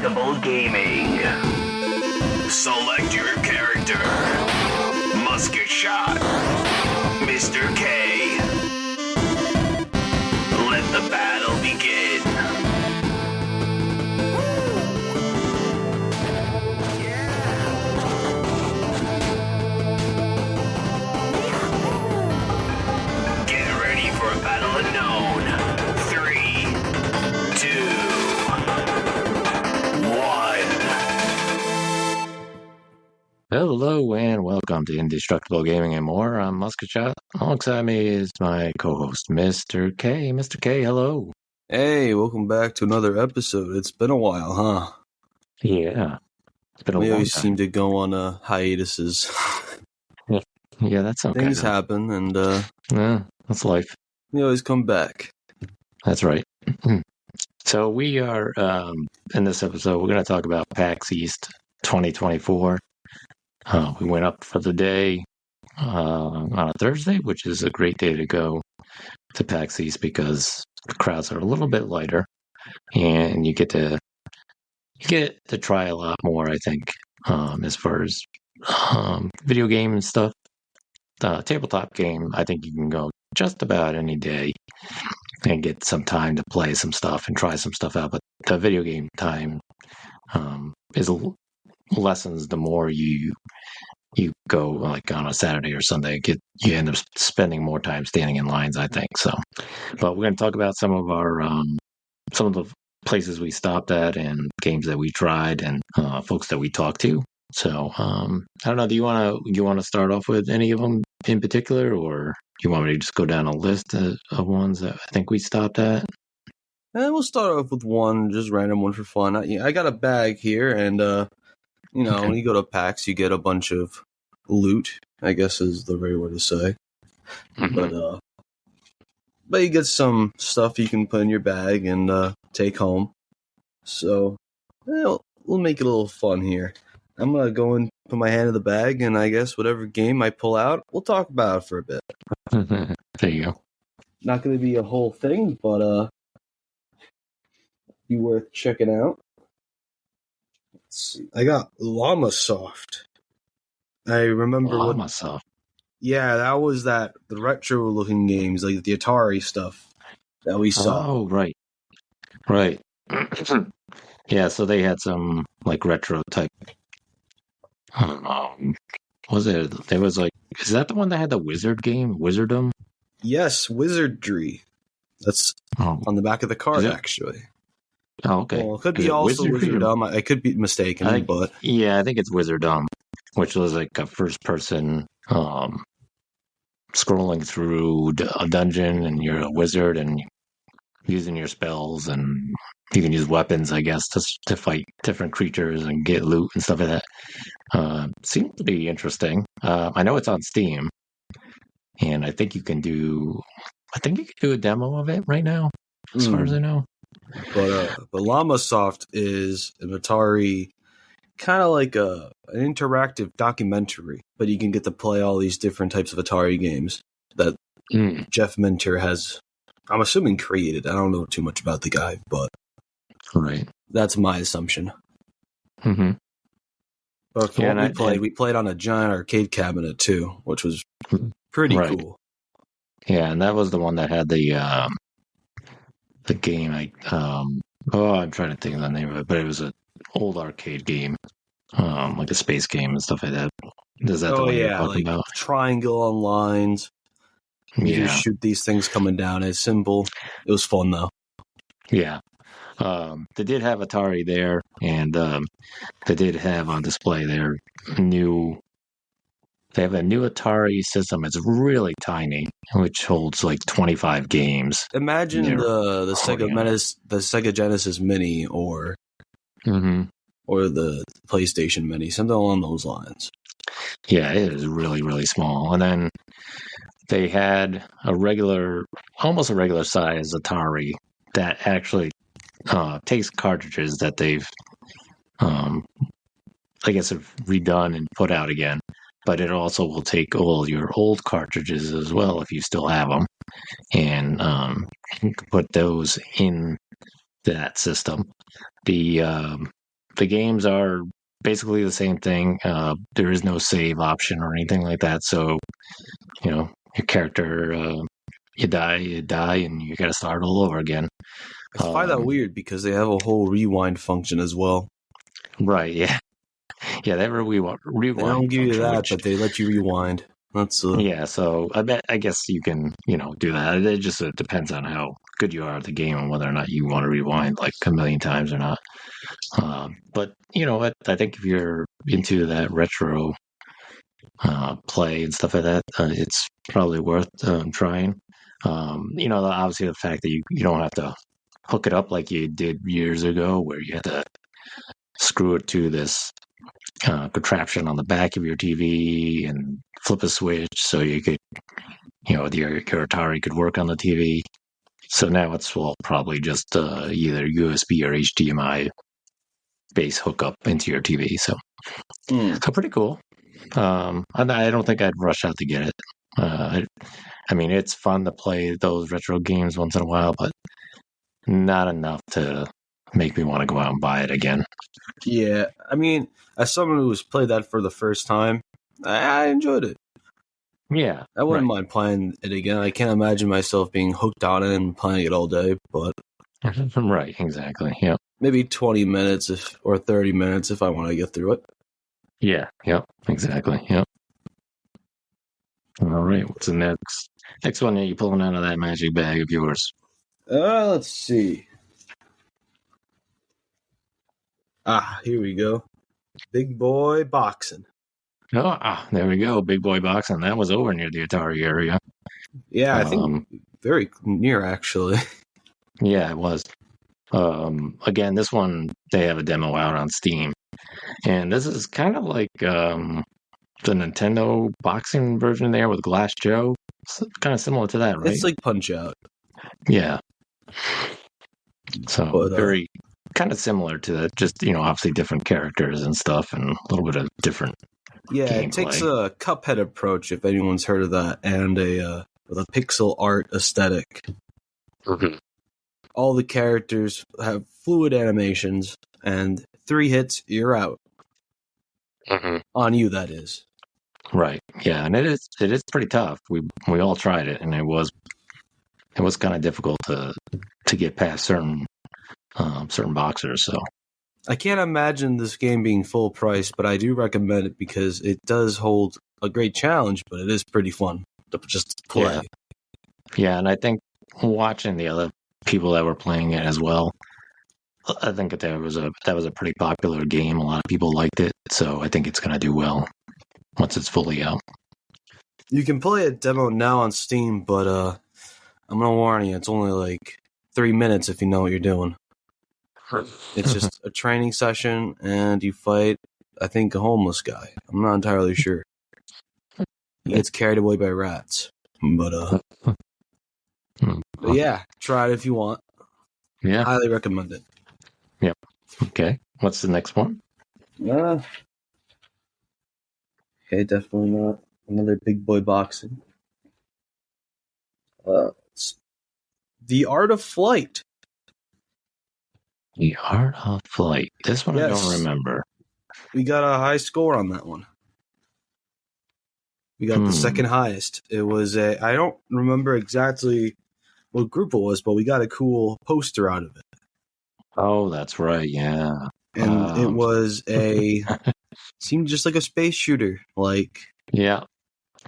Indestructible Gaming. Select your character. Musketshot. Mr. K. Let the battle begin. Get ready for a battle unknown. 3, 2, 1. Hello and welcome to Indestructible Gaming and More. I'm Musketshot. Alongside me is my co-host, Mr. K. Mr. K, hello. Hey, welcome back to another episode. It's been a while, huh? Yeah, it's been a We long always time. seem to go on hiatuses. Yeah, that's okay. Things happen, and Yeah, that's life. we always come back. That's right. So we are, in this episode, we're going to talk about Pax East 2024. We went up for the day on a Thursday, which is a great day to go to PAX East because the crowds are a little bit lighter, and you get to try a lot more. I think as far as video game and stuff, tabletop game. I think you can go just about any day and get some time to play some stuff and try some stuff out. But the video game time is lessens the more you go like on a Saturday or Sunday. You end up spending more time standing in lines, I think. So, but we're going to talk about some of the places we stopped at and games that we tried and folks that we talked to. So, I don't know. Do you want to start off with any of them in particular, or do you want me to just go down a list of ones that I think we stopped at? And we'll start off with one, just random one for fun. I got a bag here, and Okay. when you go to PAX, you get a bunch of loot, I guess is the right word to say. Mhm. But you get some stuff you can put in your bag and take home. So, we'll make it a little fun here. I'm going to go and put my hand in the bag, and I guess whatever game I pull out, we'll talk about it for a bit. There you go. Not going to be a whole thing, but be worth checking out. Let's see. I got Llama Soft. I remember what. Myself. Yeah, that was the retro-looking games, like the Atari stuff that we saw. Oh, right. Yeah, so they had some like retro type. Was it? There was like, is that the one that had the wizard game, Wizardom? Yes, Wizardry. That's Oh, on the back of the card, Is it? actually. okay. Well, it could Is be it also Wizardry or- Wizardom. I could be mistaken, I but think it's Wizardom, which was like a first-person scrolling through a dungeon, and you're a wizard and using your spells, and you can use weapons, I guess, to fight different creatures and get loot and stuff like that. Seems to be interesting. I know it's on Steam, and I think you can do a demo of it right now, as far as I know. but Llama Soft is an Atari, kind of like an interactive documentary, but you can get to play all these different types of Atari games that Jeff Minter has, I'm assuming, created. I don't know too much about the guy, but Right. that's my assumption. Mm-hmm. But for Yeah, what we played on a giant arcade cabinet too, which was pretty Right. cool. Yeah, and that was the one that had the game. I'm trying to think of the name of it, but it was an old arcade game, like a space game and stuff like that. Is that the one you're talking about? Triangle on lines. You Yeah, just shoot these things coming down. It's simple. It was fun though. yeah. They did have Atari there, and they did have on display their new. They have a new Atari system. It's really tiny, which holds like 25 games. Imagine Yeah. the Sega Genesis Mini, or Mm-hmm. the PlayStation Mini, something along those lines. Yeah, it is really, really small. And then they had almost a regular size Atari that actually takes cartridges that they've, I guess, have redone and put out again. But it also will take all your old cartridges as well if you still have them, and you can put those in that system. The the games are basically the same thing. There is no save option or anything like that. So, your character, you die, and you got to start all over again. I find that weird because they have a whole rewind function as well. Right, yeah. Yeah, they have a rewind They don't give you function, that, but they let you rewind. That's yeah, so I guess you can, do that. It just depends on how good you are at the game and whether or not you want to rewind like a million times or not. But you know what? I think if you're into that retro play and stuff like that, it's probably worth trying. Obviously the fact that you don't have to hook it up like you did years ago, where you had to screw it to this contraption on the back of your TV and flip a switch so you could, your Atari could work on the TV. So now it's probably just either USB or HDMI base hookup into your TV. So pretty cool. I don't think I'd rush out to get it. I mean, it's fun to play those retro games once in a while, but not enough to make me want to go out and buy it again. Yeah, I mean, as someone who's played that for the first time, I enjoyed it. Yeah, I wouldn't mind playing it again. I can't imagine myself being hooked on it and playing it all day, but right, exactly. Yeah, maybe 20 minutes or 30 minutes if I want to get through it. Yeah, yep, exactly. Yep. All right, what's the next one that you're pulling out of that magic bag of yours? Let's see. Here we go. Big boy boxing. There we go. Big boy boxing. That was over near the Atari area. Yeah, I think very near, actually. Yeah, it was. Again, this one, they have a demo out on Steam. And this is kind of like the Nintendo boxing version there with Glass Joe. It's kind of similar to that, right? It's like Punch-Out. Yeah. So very kind of similar to that, just, obviously different characters and stuff and a little bit of different gameplay. It takes a Cuphead approach, if anyone's heard of that, and with a pixel art aesthetic. Mm-hmm. All the characters have fluid animations, and 3 hits, you're out. Mm-hmm. On you, that is. Right. Yeah, and it is pretty tough. We all tried it, and it was kind of difficult to get past certain boxers. So I can't imagine this game being full price, but I do recommend it because it does hold a great challenge, but it is pretty fun to just play. Yeah, and I think watching the other people that were playing it as well, I think that was a pretty popular game. A lot of people liked it, so I think it's going to do well once it's fully out. You can play a demo now on Steam, but I'm going to warn you, it's only like 3 minutes if you know what you're doing. It's just a training session, and you fight, I think, a homeless guy. I'm not entirely sure. He gets carried away by rats. But yeah, try it if you want. Yeah. Highly recommend it. Yep. Okay. What's the next one? Okay, definitely not. Another big boy boxing. The Art of Flight. The Art of Flight. This one I don't remember. We got a high score on that one. We got the second highest. It was I don't remember exactly what group it was, but we got a cool poster out of it. Oh, that's right. Yeah. And it was seemed just like a space shooter, like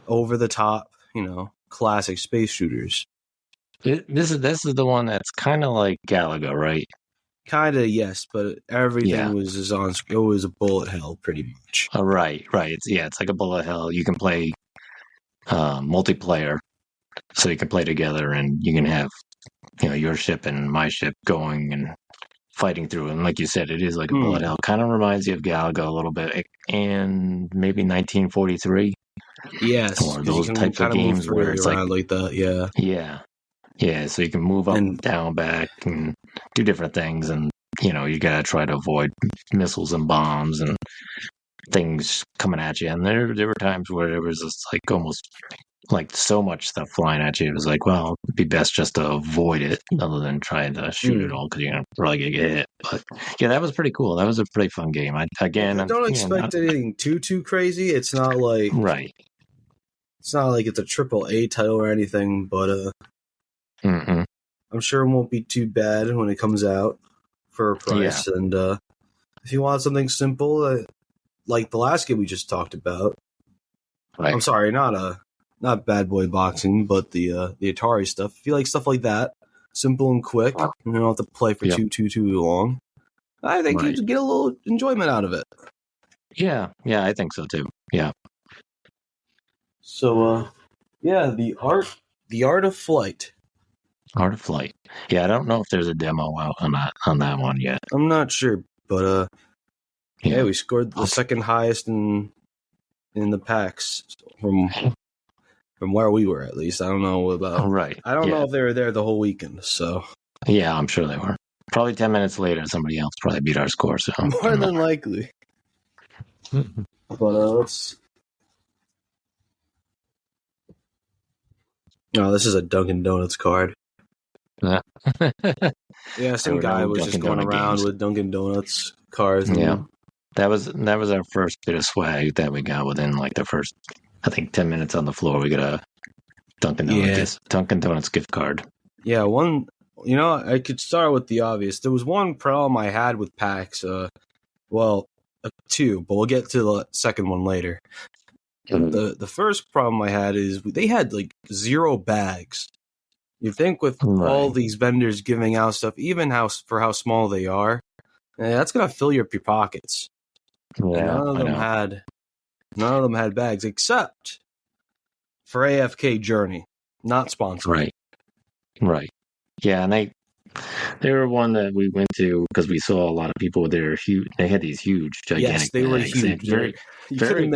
over the top, classic space shooters. This is the one that's kind of like Galaga, right? Kind of, yes, but everything was it was a bullet hell, pretty much. Right. It's like a bullet hell. You can play multiplayer, so you can play together, and you can have your ship and my ship going and fighting through. And like you said, it is like a bullet hell. Kind of reminds you of Galaga a little bit, and maybe 1943. Yes, or those types of games where it's like that. Yeah. So you can move up, down, back, and do different things, and you gotta try to avoid missiles and bombs and things coming at you. And there were times where it was just like almost like so much stuff flying at you. It was like, well, it'd be best just to avoid it other than trying to shoot it all because you're probably gonna get hit. But yeah, that was pretty cool. That was a pretty fun game. I don't expect anything too crazy. It's not like right. It's not like it's a AAA title or anything, but I'm sure it won't be too bad when it comes out for a price. Yeah. And if you want something simple, like the last game we just talked about, right. I'm sorry, not Bad Boy Boxing, but the Atari stuff. If you like stuff like that, simple and quick, you don't have to play for too long. I think you just get a little enjoyment out of it. Yeah, I think so too. Yeah. So, the art of flight. Art of Flight. Yeah, I don't know if there's a demo out on that one yet. I'm not sure, but we scored the second highest in the PAX from where we were, at least. I don't know about. Right. I don't know if they were there the whole weekend. So. Yeah, I'm sure they were. Probably 10 minutes later, somebody else probably beat our score. So more than likely. But let's. Oh, this is a Dunkin' Donuts card. Yeah, some guy was just going around with Dunkin' Donuts cards. Yeah, that was our first bit of swag that we got within like the first, I think, 10 minutes on the floor. We got a Dunkin' Donuts gift card. Yeah, one. I could start with the obvious. There was one problem I had with PAX. Two, but we'll get to the second one later. The first problem I had is they had like 0 bags. You think with all these vendors giving out stuff, even for how small they are, that's gonna fill your pockets. Yeah, none of them had bags except for AFK Journey, not sponsored. Right. Yeah, and they were one that we went to because we saw a lot of people with their huge. They had these huge, gigantic. Yes, they were huge. Very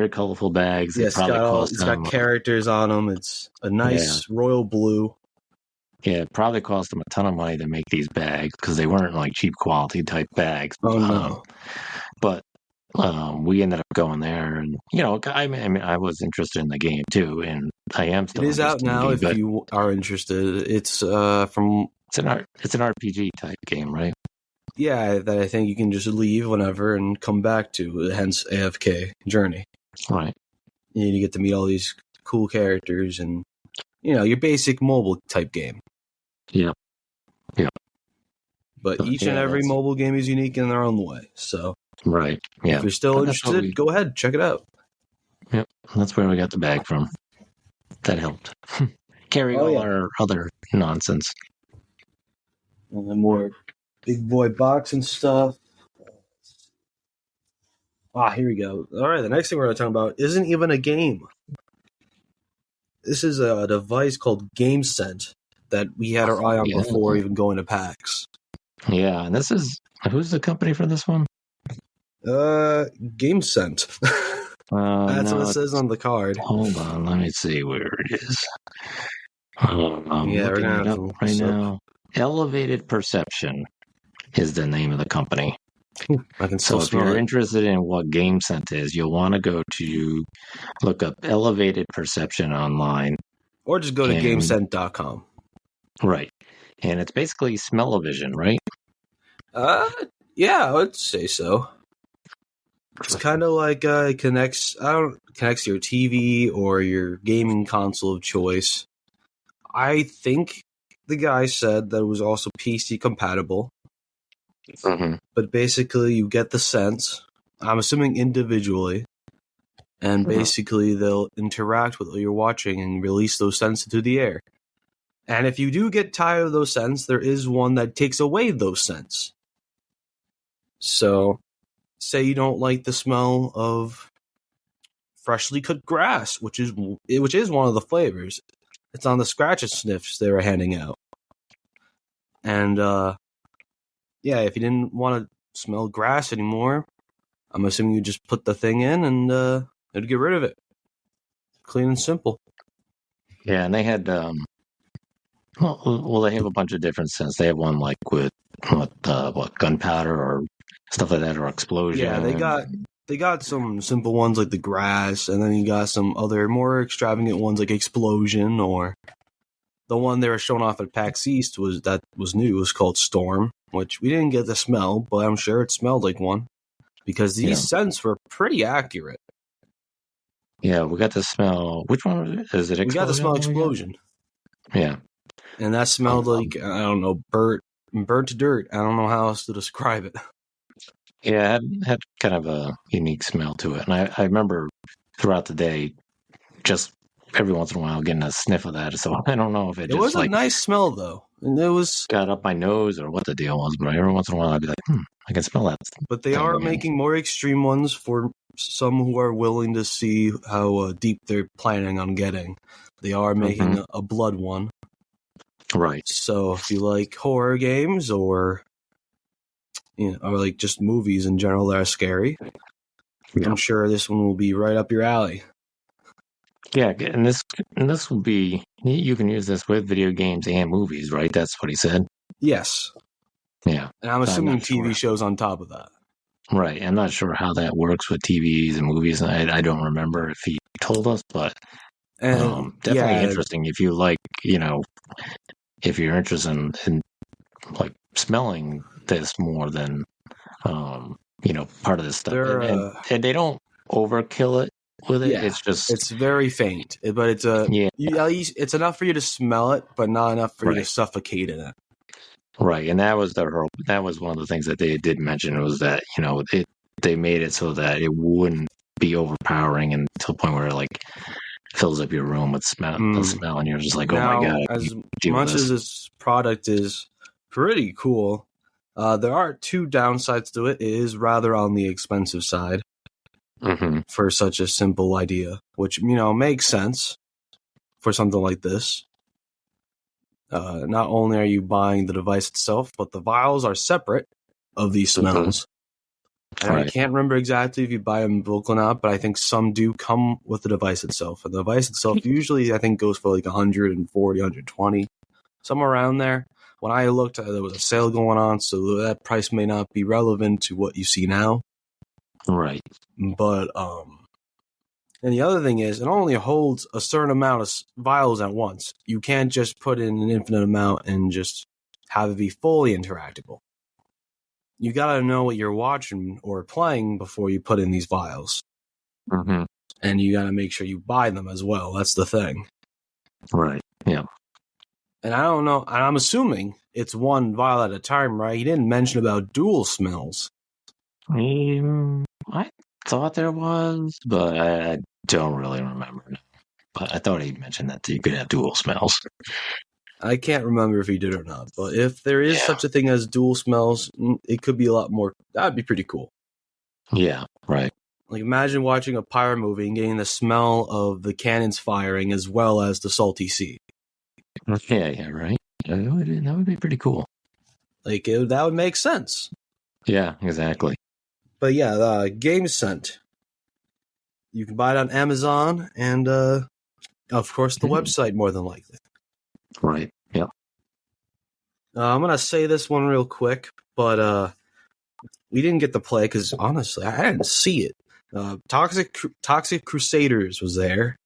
colorful bags. Yes, it's got characters on them. It's a nice royal blue. Yeah, it probably cost them a ton of money to make these bags because they weren't like cheap quality type bags. Oh no! But we ended up going there, and I was interested in the game too, and I am still. It is out now. If you are interested, it's from. It's an RPG type game, right? Yeah, that I think you can just leave whenever and come back to. Hence, AFK Journey. Right. You get to meet all these cool characters, and your basic mobile type game. Yeah. But each and every mobile game is unique in their own way. So. Right. Yeah. If you're still interested, go ahead, check it out. Yep. That's where we got the bag from. That helped. Carry all our other nonsense. And then more big boy boxing stuff. Here we go. All right, the next thing we're going to talk about isn't even a game. This is a device called GameSense that we had our eye on before even going to PAX. Yeah, and this is... Who's the company for this one? GameSense. That's what it says on the card. Hold on, let me see where it is. We're gonna have to right now. Elevated Perception is the name of the company. So if you're interested in what GameSense is, you'll want to go to look up Elevated Perception online. Or just go to GameSense.com. Right. And it's basically smell-o-vision, right? Yeah, I would say so. It's kind of like it connects to your TV or your gaming console of choice. I think the guy said that it was also PC compatible. Mm-hmm. But basically, you get the sense, I'm assuming individually, and basically they'll interact with what you're watching and release those scents into the air. And if you do get tired of those scents, there is one that takes away those scents. So, say you don't like the smell of freshly cut grass, which is one of the flavors. It's on the scratch and sniffs they were handing out. And if you didn't want to smell grass anymore, I'm assuming you just put the thing in and it'd get rid of it. Clean and simple. Yeah, and they had they have a bunch of different scents. They have one like with gunpowder or stuff like that, or explosion. Yeah, they got some simple ones like the grass, and then you got some other more extravagant ones like explosion, or the one they were showing off at PAX East was new. It was called Storm, which we didn't get the smell, but I'm sure it smelled like one because these scents were pretty accurate. Yeah, we got the smell. Which one was it? Is it explosion? We got the smell explosion. Yeah. And that smelled like, I don't know, burnt to dirt. I don't know how else to describe it. Yeah, it had kind of a unique smell to it. And I remember throughout the day, just every once in a while getting a sniff of that. So I don't know if it just was a nice smell, though. And it was got up my nose or what the deal was, but every once in a while I'd be like, I can smell that. But they are making more extreme ones for some who are willing to see how deep they're planning on getting. They are making a blood one. Right. So if you like horror games or or like just movies in general that are scary, I'm sure this one will be right up your alley. Yeah, and this will be, you can use this with video games and movies, right? That's what he said. Yes. Yeah. And I'm assuming TV shows on top of that. Right. I'm not sure how that works with TVs and movies. I don't remember if he told us, but definitely interesting if you like, if you're interested in like smelling this more than, part of this stuff. And they don't overkill it with it. Yeah, it's very faint, but it's at least it's enough for you to smell it, but not enough for you to suffocate in it. Right, and that was one of the things that they did mention was that they made it so that it wouldn't be overpowering and to the point where it like fills up your room with the smell, and you're just like, now, oh my god! As much as this product is pretty cool, there are two downsides to it. It is rather on the expensive side. For such a simple idea, which makes sense for something like this. Not only are you buying the device itself, but the vials are separate of these smells. And I can't remember exactly if you buy them in bulk or not, but I think some do come with the device itself. And the device itself usually, I think, goes for like 140, 120, somewhere around there. When I looked, there was a sale going on, so that price may not be relevant to what you see now. Right. But, and the other thing is, it only holds a certain amount of vials at once. You can't just put in an infinite amount and just have it be fully interactable. You gotta know what you're watching or playing before you put in these vials. And you gotta make sure you buy them as well. That's the thing. Right. Yeah. And I don't know, and I'm assuming it's one vial at a time, right? He didn't mention about dual smells. I thought there was, but I don't really remember. But I thought he mentioned that you could have dual smells. I can't remember if he did or not, but if there is such a thing as dual smells, it could be a lot more. That'd be pretty cool. Yeah, right. Like imagine watching a pirate movie and getting the smell of the cannons firing as well as the salty sea. Yeah, right. That would be pretty cool. Like that would make sense. Yeah, exactly. But yeah, Game Scent. You can buy it on Amazon and, of course, the website more than likely. Right. Yeah. I'm gonna say this one real quick, but we didn't get to play because honestly, I didn't see it. Toxic Crusaders was there.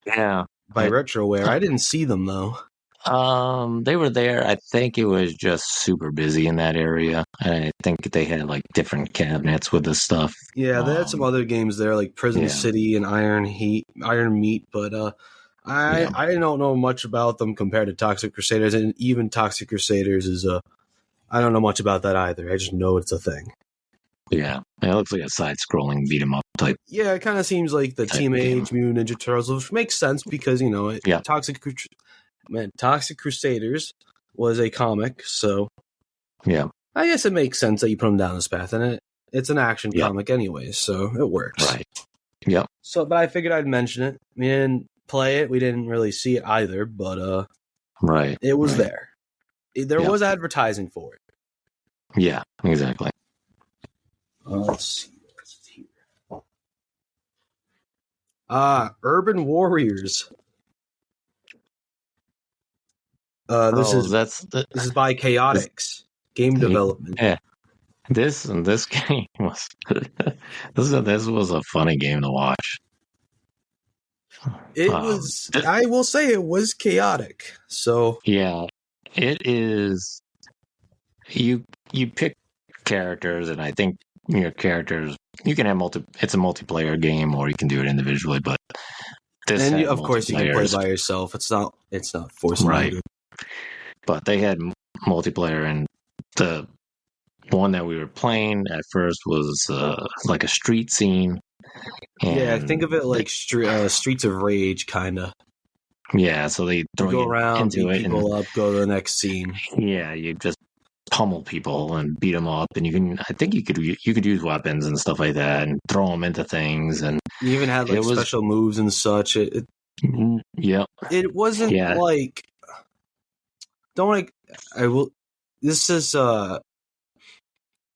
Yeah. By Retroware. I didn't see them though. They were there. I think it was just super busy in that area. I think they had like different cabinets with the stuff. Yeah, they had some other games there, like Prison City and Iron Meat, but I don't know much about them compared to Toxic Crusaders, and even Toxic Crusaders is I don't know much about that either. I just know it's a thing. Yeah, it looks like a side-scrolling beat-em-up type. Yeah, it kind of seems like the Teenage Mutant Ninja Turtles, which makes sense because Toxic Crusaders was a comic, so I guess it makes sense that you put them down this path, and it's an action comic anyway, so it works. Right. Yep. So, but I figured I'd mention it. We didn't play it. We didn't really see it either, but it was there. There was advertising for it. Yeah, exactly. Let's see what's here. Urban Warriors. This is by Chaotix Game Development. Yeah. this game was this was a funny game to watch. It was, I will say it was chaotic. So Yeah, it is. You pick characters, and I think your characters you can have It's a multiplayer game, or you can do it individually. But this and had of course you can play multiplayers, by yourself. It's not forcing right? you. But they had multiplayer, and the one that we were playing at first was like a street scene. Yeah, think of it like Streets of Rage, kind of. Yeah, so they throw You go around, into beat it, people up, go to the next scene. yeah, you just pummel people and beat them up, and I think you could use weapons and stuff like that, and throw them into things, and You even had like special moves and such. Yeah, It wasn't like. Don't like. I will. This is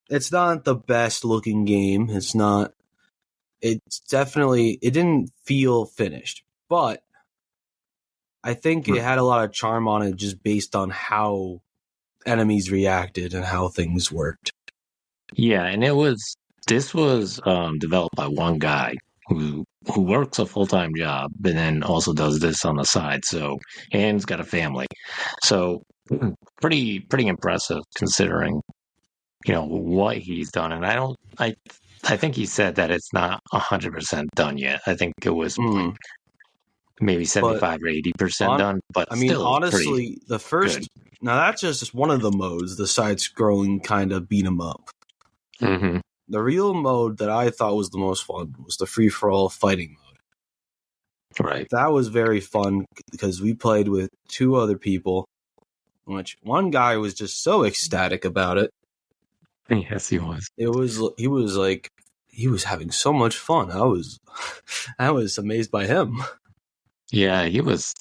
It's not the best looking game. It's not. It's definitely. It didn't feel finished, but I think it had a lot of charm on it, just based on how enemies reacted and how things worked. Yeah, and this was developed by one guy who works a full-time job, but then also does this on the side. So, and he's got a family. So, pretty impressive considering, what he's done. And I think he said that it's not 100% done yet. I think it was like maybe 75 or 80% done. But I mean, still honestly, the first good. Now that's just one of the modes, the side-scrolling kind of beat 'em up. Mm-hmm. The real mode that I thought was the most fun was the free-for-all fighting mode. Right. That was very fun because we played with two other people, which one guy was just so ecstatic about it. Yes, he was. He was having so much fun. I was amazed by him. Yeah, he was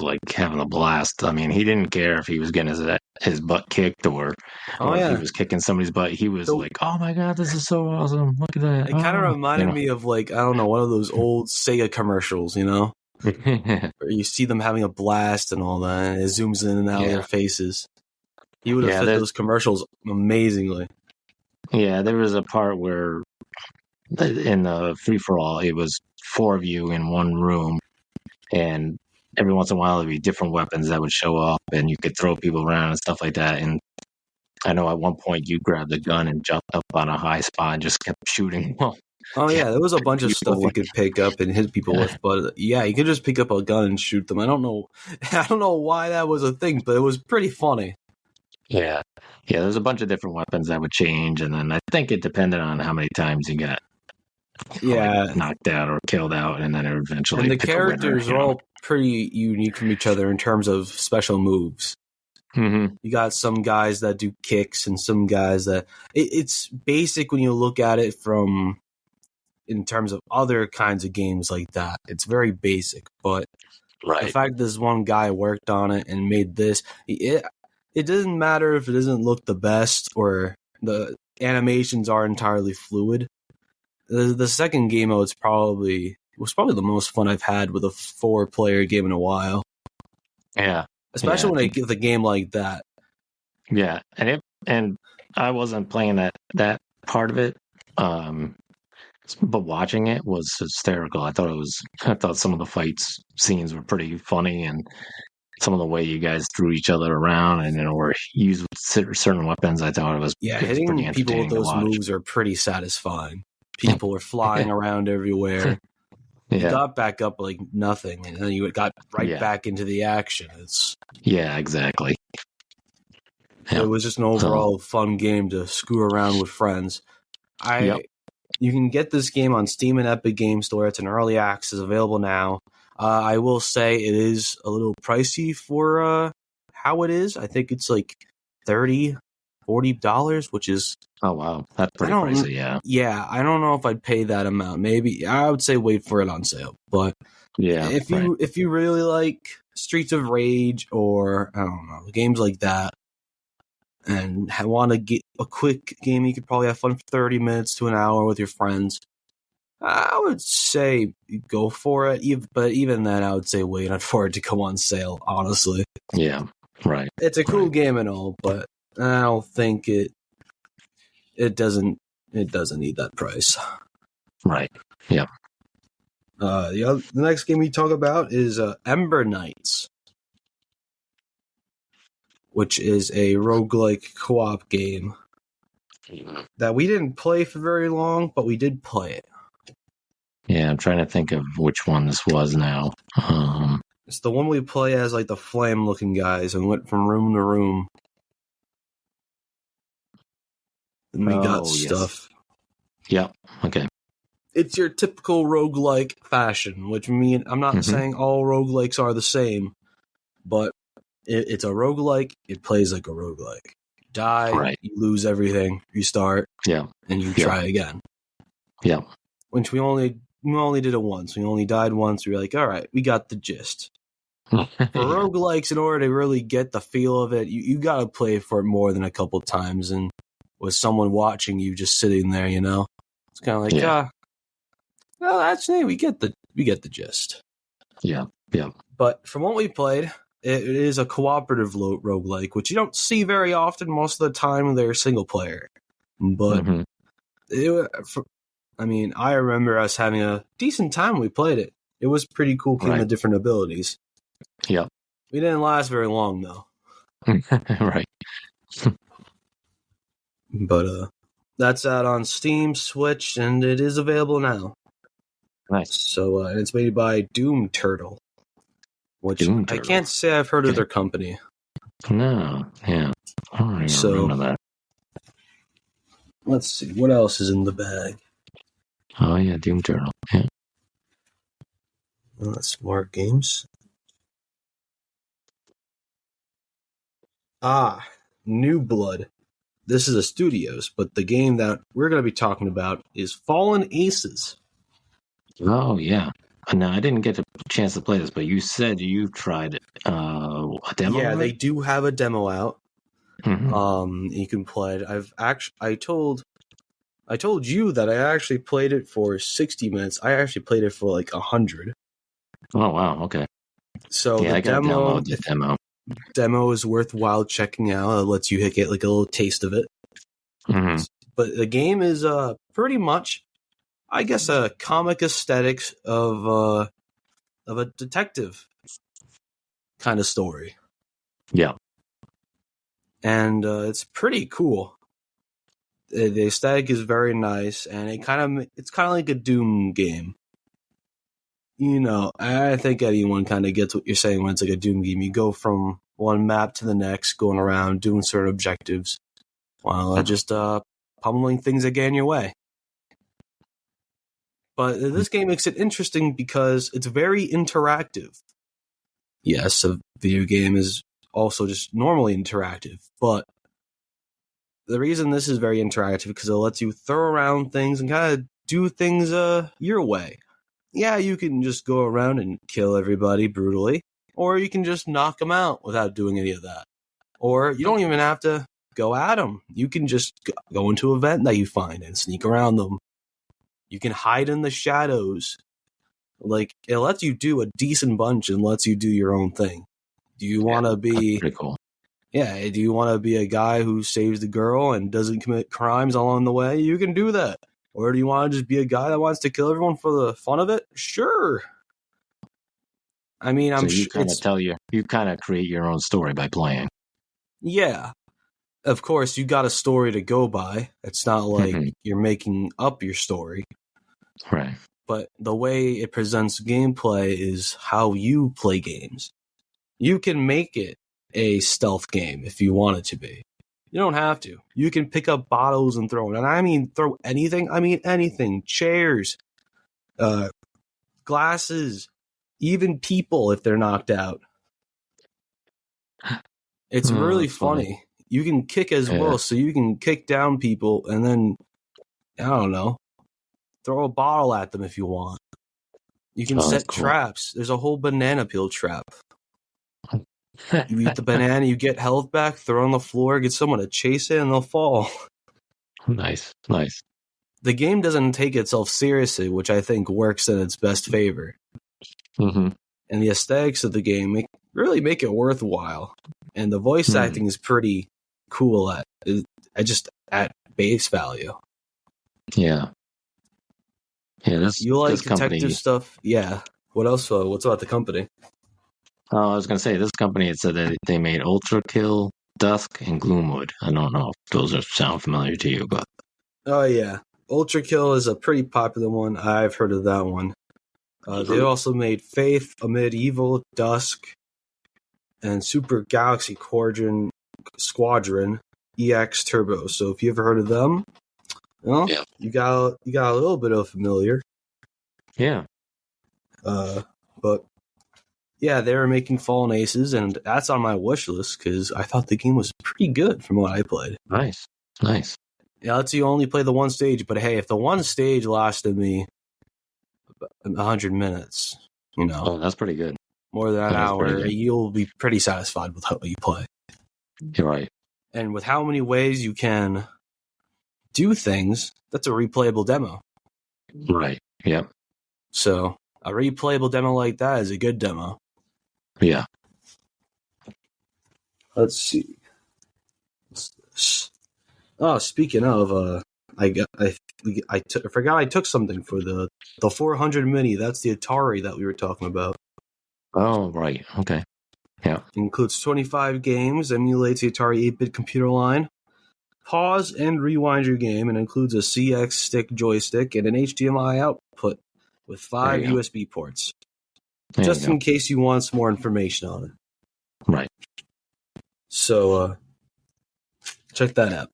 like having a blast. I mean, he didn't care if he was getting his butt kicked or if he was kicking somebody's butt. He was like, "Oh my god, this is so awesome! Look at that!" It kind of reminded me of, like, I don't know, one of those old Sega commercials, where you see them having a blast and all that, and it zooms in and out of their faces. He would have fit those commercials amazingly. Yeah, there was a part where in the free for all, it was 4 of you in one room. And every once in a while, there'd be different weapons that would show up, and you could throw people around and stuff like that. And I know at one point you grabbed a gun and jumped up on a high spot and just kept shooting. Oh yeah, there was a bunch of stuff you could pick up and hit people with, but yeah, you could just pick up a gun and shoot them. I don't know why that was a thing, but it was pretty funny. Yeah, there's a bunch of different weapons that would change, and then I think it depended on how many times you got knocked out or killed out, and then eventually. And the characters are all pretty unique from each other in terms of special moves. Mm-hmm. You got some guys that do kicks and some guys that it's basic when you look at it from in terms of other kinds of games like that. It's very basic, but the fact this one guy worked on it and made this, it doesn't matter if it doesn't look the best or the animations are entirely fluid. The second game mode was probably the most fun I've had with a 4-player game in a while. Yeah, especially when they give the game like that. Yeah, and I wasn't playing that part of it, but watching it was hysterical. I thought some of the fights scenes were pretty funny, and some of the way you guys threw each other around and or used certain weapons. I thought it was hitting people with those moves are pretty satisfying. People are flying around everywhere. You got back up like nothing, and then you got back into the action. Exactly. It was just an overall fun game to screw around with friends. You can get this game on Steam and Epic Game Store. It's an early access, available now. I will say it is a little pricey for how it is. I think it's like $30-$40, which is wow, that's pretty pricey. Yeah, I don't know if I'd pay that amount. Maybe I would say wait for it on sale. But if you really like Streets of Rage or I don't know games like that, and want to get a quick game, you could probably have fun for 30 minutes to an hour with your friends. I would say go for it, but even then, I would say wait for it to come on sale. Honestly, yeah, right. It's a cool game and all, but I don't think it doesn't need that price. Right. Yep. The next game we talk about is Ember Knights, which is a roguelike co-op game that we didn't play for very long, but we did play it. Yeah, I'm trying to think of which one this was now. It's the one we play as like the flame-looking guys and went from room to room. And we got yes. stuff. Yep. Okay. It's your typical roguelike fashion, which mean I'm not saying all roguelikes are the same, but it's a roguelike. It plays like a roguelike. Die, Right. you lose everything, you start, Yeah. and you try again. Yeah. Which we only did it once. We only died once. We were like, all right, we got the gist. For roguelikes, in order to really get the feel of it, you got to play for it more than a couple times, and with someone watching you just sitting there, you know, it's kind of like, well, actually, we get the gist. Yeah. Yeah. But from what we played, it is a cooperative roguelike, which you don't see very often. Most of the time, they're single player. But I remember us having a decent time when we played it. It was pretty cool, getting the different abilities. Yep. We didn't last very long, though. Right. But that's out on Steam, Switch, and it is available now. Nice. So it's made by Doom Turtle, which Doom I Turtle. can't say I've heard of their company. No. Yeah. I don't even remember that. Let's see. What else is in the bag? Oh, yeah. Doom Turtle. Yeah. Smart Games. New Blood. This is a studios, but the game that we're going to be talking about is Fallen Aces. Oh, yeah. No, I didn't get a chance to play this, but you said you tried a demo. Yeah, they do have a demo out. Mm-hmm. You can play it. I told you that I actually played it for 60 minutes. I actually played it for like 100. Oh, wow. Okay. So yeah, the I gotta download the demo. Demo is worthwhile checking out. It lets you get like a little taste of it. Mm-hmm. But the game is pretty much, I guess, a comic aesthetics of a detective kind of story. Yeah. And it's pretty cool. The aesthetic is very nice, and it's kind of like a Doom game. You know, I think anyone kind of gets what you're saying when it's like a Doom game. You go from one map to the next, going around doing certain objectives, while just pummeling things that get in your way. But this game makes it interesting because it's very interactive. Yes, a video game is also just normally interactive, but the reason this is very interactive because it lets you throw around things and kind of do things your way. Yeah, you can just go around and kill everybody brutally, or you can just knock them out without doing any of that. Or you don't even have to go at them. You can just go into a vent that you find and sneak around them. You can hide in the shadows. Like, it lets you do a decent bunch and lets you do your own thing. Do you want to be... pretty cool. Yeah, do you want to be a guy who saves the girl and doesn't commit crimes along the way? You can do that. Or do you want to just be a guy that wants to kill everyone for the fun of it? Sure. I mean, I'm sure you kind of create your own story by playing. Yeah. Of course, you got a story to go by. It's not like you're making up your story. Right. But the way it presents gameplay is how you play games. You can make it a stealth game if you want it to be. You don't have to. You can pick up bottles and throw it. And I mean throw anything. I mean anything. Chairs, glasses, even people if they're knocked out. It's really funny. You can kick as well, so you can kick down people and then, I don't know, throw a bottle at them if you want. You can set traps. There's a whole banana peel trap. You eat the banana, you get health back, throw on the floor, get someone to chase it, and they'll fall. Nice. The game doesn't take itself seriously, which I think works in its best favor. Mm-hmm. And the aesthetics of the game really make it worthwhile. And the voice acting is pretty cool. just at base value. Yeah. Yeah, You like this detective company. stuff? Yeah. What else? What's about the company? Oh, I was gonna say this company. It said that they made Ultra Kill, Dusk, and Gloomwood. I don't know if sound familiar to you, but Oh yeah, Ultra Kill is a pretty popular one. I've heard of that one. They also made Faith, Amid Evil, Dusk, and Super Galaxy Squadron EX Turbo. So if you ever heard of them, well, yeah, you got a little bit of familiar. yeah, But yeah, they were making Fallen Aces, and that's on my wish list because I thought the game was pretty good from what I played. nice, nice. Yeah, let's you only play the one stage, but hey, if the one stage lasted me 100 minutes, Oh, that's pretty good. more than an That is pretty hour, good. you'll be pretty satisfied with how you play. You're right. And with how many ways you can do things, that's a replayable demo. Right. Yep. So a replayable demo like that is a good demo. Yeah. Let's see. What's this? Oh, speaking of, I forgot I took something for the 400 mini. That's the Atari that we were talking about. Oh, right. Okay. Yeah. It includes 25 games, emulates the Atari 8-bit computer line. Pause and rewind your game, and includes a CX stick joystick and an HDMI output with 5 There you go. USB ports. There Just you go. in case you want some more information on it. Right. So, check that out.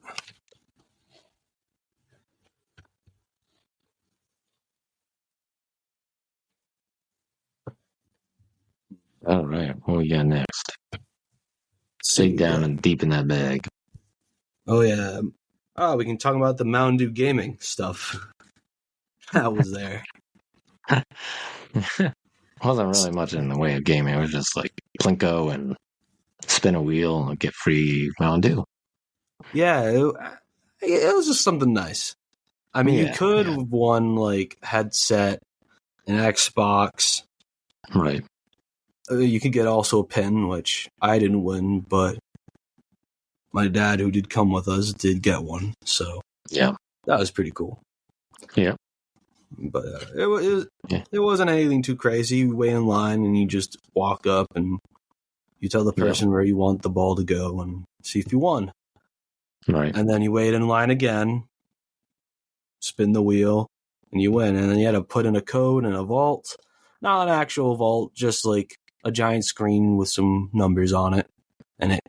All right. What we got next? Dig down and deep in that bag. Oh, yeah. Oh, we can talk about the Mountain Dew gaming stuff. That was there. Wasn't really much in the way of gaming. It was just like Plinko and spin a wheel and get free Mountain Dew. Yeah, it was just something nice. I mean, you Yeah, could yeah. have won, like, headset, an Xbox. Right. You could get also a pin, which I didn't win, but my dad, who did come with us, did get one. So Yeah. that was pretty cool. Yeah. But it wasn't anything too crazy. You wait in line and you just walk up and you tell the person where you want the ball to go and see if you won. Right. And then you wait in line again, spin the wheel, and you win. And then you had to put in a code in a vault. Not an actual vault, just like a giant screen with some numbers on it. And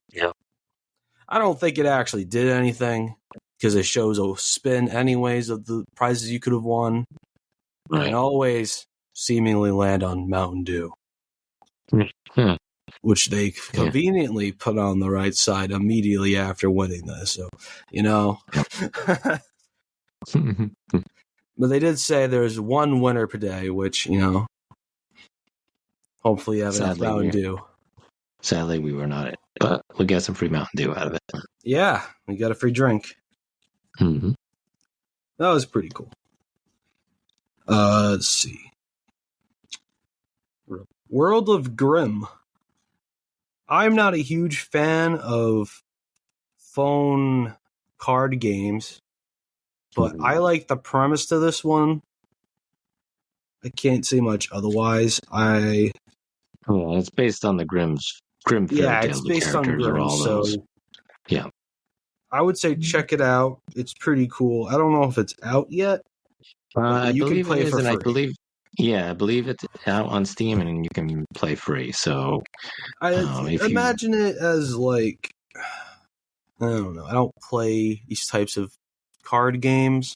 I don't think it actually did anything because it shows a spin anyways of the prizes you could have won. Right. And always seemingly land on Mountain Dew. Hmm. Which they conveniently put on the right side immediately after winning this. So, But they did say there's one winner per day, which, hopefully you have enough Mountain Dew. Sadly, we were not it, but we got some free Mountain Dew out of it. Yeah, we got a free drink. Mm-hmm. That was pretty cool. Let's see. World of Grimm. I'm not a huge fan of phone card games, but I like the premise to this one. I can't say much otherwise. It's based on the Grimm fairy tales. It's based on Grimm, so yeah. I would say check it out. It's pretty cool. I don't know if it's out yet. I believe play it is, for and free. I believe it's out on Steam, and you can play free. So I imagine it as like, I don't know. I don't play these types of card games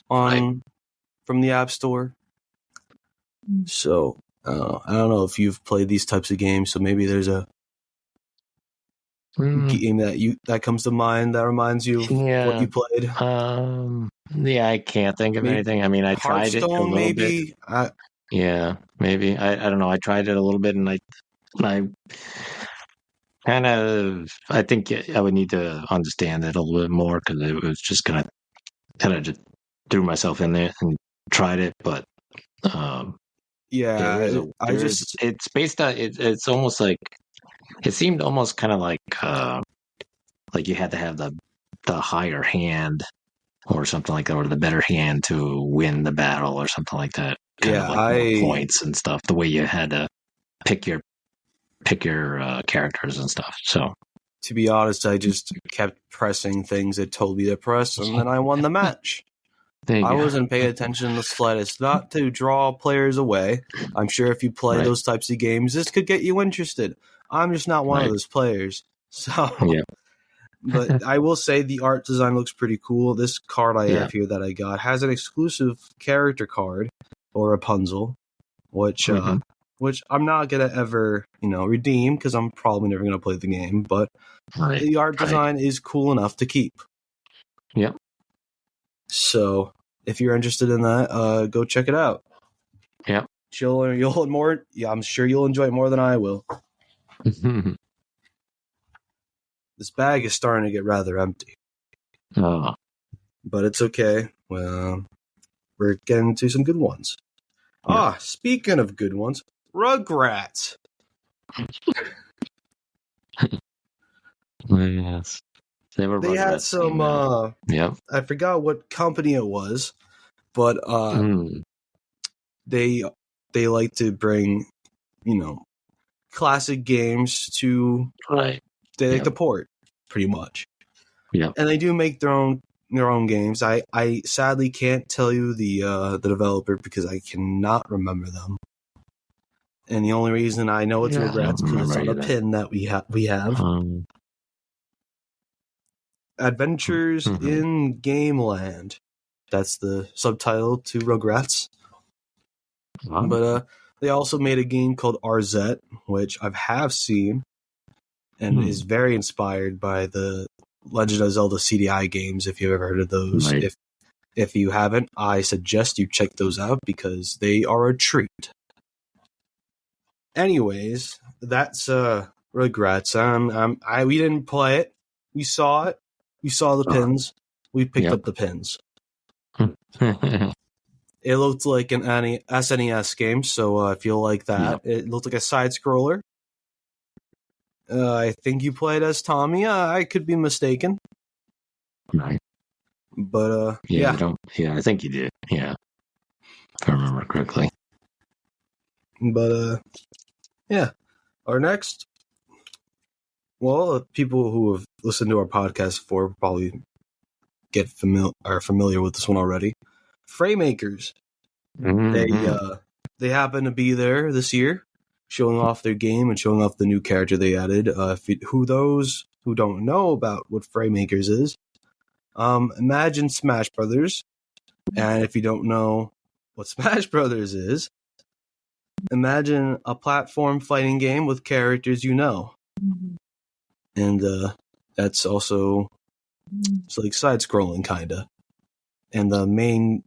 from the App Store. So I don't know if you've played these types of games. So maybe there's a game that comes to mind that reminds you of what you played. I can't think of anything. I mean, I tried it a little maybe. bit. Maybe. I don't know. I tried it a little bit, and I kind of. I think I would need to understand it a little bit more because it was just kind of just threw myself in there and tried it, but. It's based on it's almost like it seemed almost kind of like you had to have the the higher hand or something like that, or the better hand to win the battle or something like that. Kind Yeah, of like more points and stuff. The way you had to pick your characters and stuff. So to be honest, I just kept pressing things it told me to press, and then I won the match. there you I go. wasn't paying attention in the slightest, not to draw players away. I'm sure if you play Right. those types of games, this could get you interested. I'm just not one of Right. those players. So, Yeah. but I will say the art design looks pretty cool. This card I Yeah. have here that I got has an exclusive character card or Rapunzel, which Mhm. which I'm not gonna ever redeem because I'm probably never gonna play the game. But Right. the art design is cool enough to keep. Yep. So if you're interested in that, go check it out. Yep. You'll more. Yeah, I'm sure you'll enjoy it more than I will. This bag is starting to get rather empty, Oh. but it's okay. Well, we're getting to some good ones. Yeah. Speaking of good ones, Rugrats. Yes. They were. They had Rugrats some. came out. Yep. I forgot what company it was, but they like to bring classic games to Right. they like Yep. to port pretty much. Yep. And they do make their own games. I sadly can't tell you the developer because I cannot remember them. And the only reason I know it's Yeah, I Rugrats don't because it's on remember a either. pin that we have. Adventures Mhm. in Gameland. That's the subtitle to Rugrats. But they also made a game called RZ, which I have seen, and is very inspired by the Legend of Zelda CDI games. If you've ever heard of those, Right. if you haven't, I suggest you check those out because they are a treat. Anyways, that's Rugrats. We didn't play it. We saw it. We saw the pins. We picked Yep. up the pins. It looked like an SNES game, so if you like that, it looked like a side scroller. I think you played as Tommy. I could be mistaken, Right. but Yeah. I think you did. Yeah. If I remember correctly. But yeah. Our next, well, people who have listened to our podcast before probably are familiar with this one already. Framemakers. Mhm. They happen to be there this year, showing off their game and showing off the new character they added. Those who don't know about what Framemakers is, imagine Smash Brothers, and if you don't know what Smash Brothers is, imagine a platform fighting game with characters you know, and that's also it's like side scrolling kinda, and the main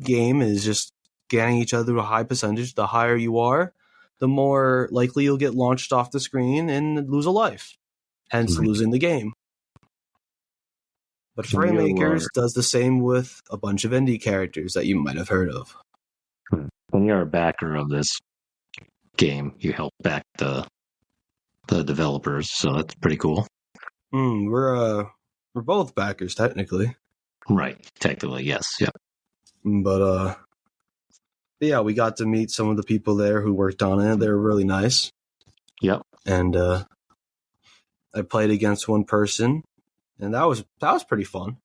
game is just getting each other a high percentage. The higher you are, the more likely you'll get launched off the screen and lose a life, hence Right. losing the game. But When you Framemakers are- does the same with a bunch of indie characters that you might have heard of. When you're a backer of this game, you help back the developers, so that's pretty cool. We're both backers technically, Right. Technically, yes. Yeah. but yeah, we got to meet some of the people there who worked on it. They were really nice. Yep. And I played against one person, and that was pretty fun.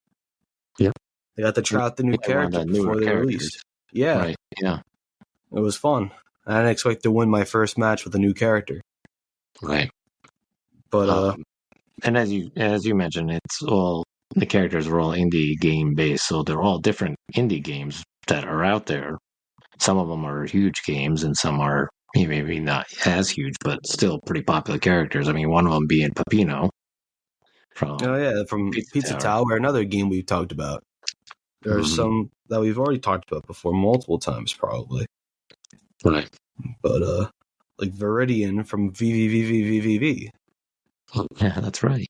Yep. I got to try out the new Yeah, one of character the newer before they characters. released. Yeah, Right. Yeah. it was fun. I didn't expect to win my first match with a new character, Right. but And as you mentioned, it's all the characters are all indie game based, so they're all different indie games that are out there. Some of them are huge games, and some are maybe not as huge, but still pretty popular characters. I mean, one of them being Peppino from from Pizza Pizza Tower. Tower, another game we've talked about. There are Mhm. some that we've already talked about before, multiple times probably. Right. But like Viridian from VVVVVVV. Yeah, that's right.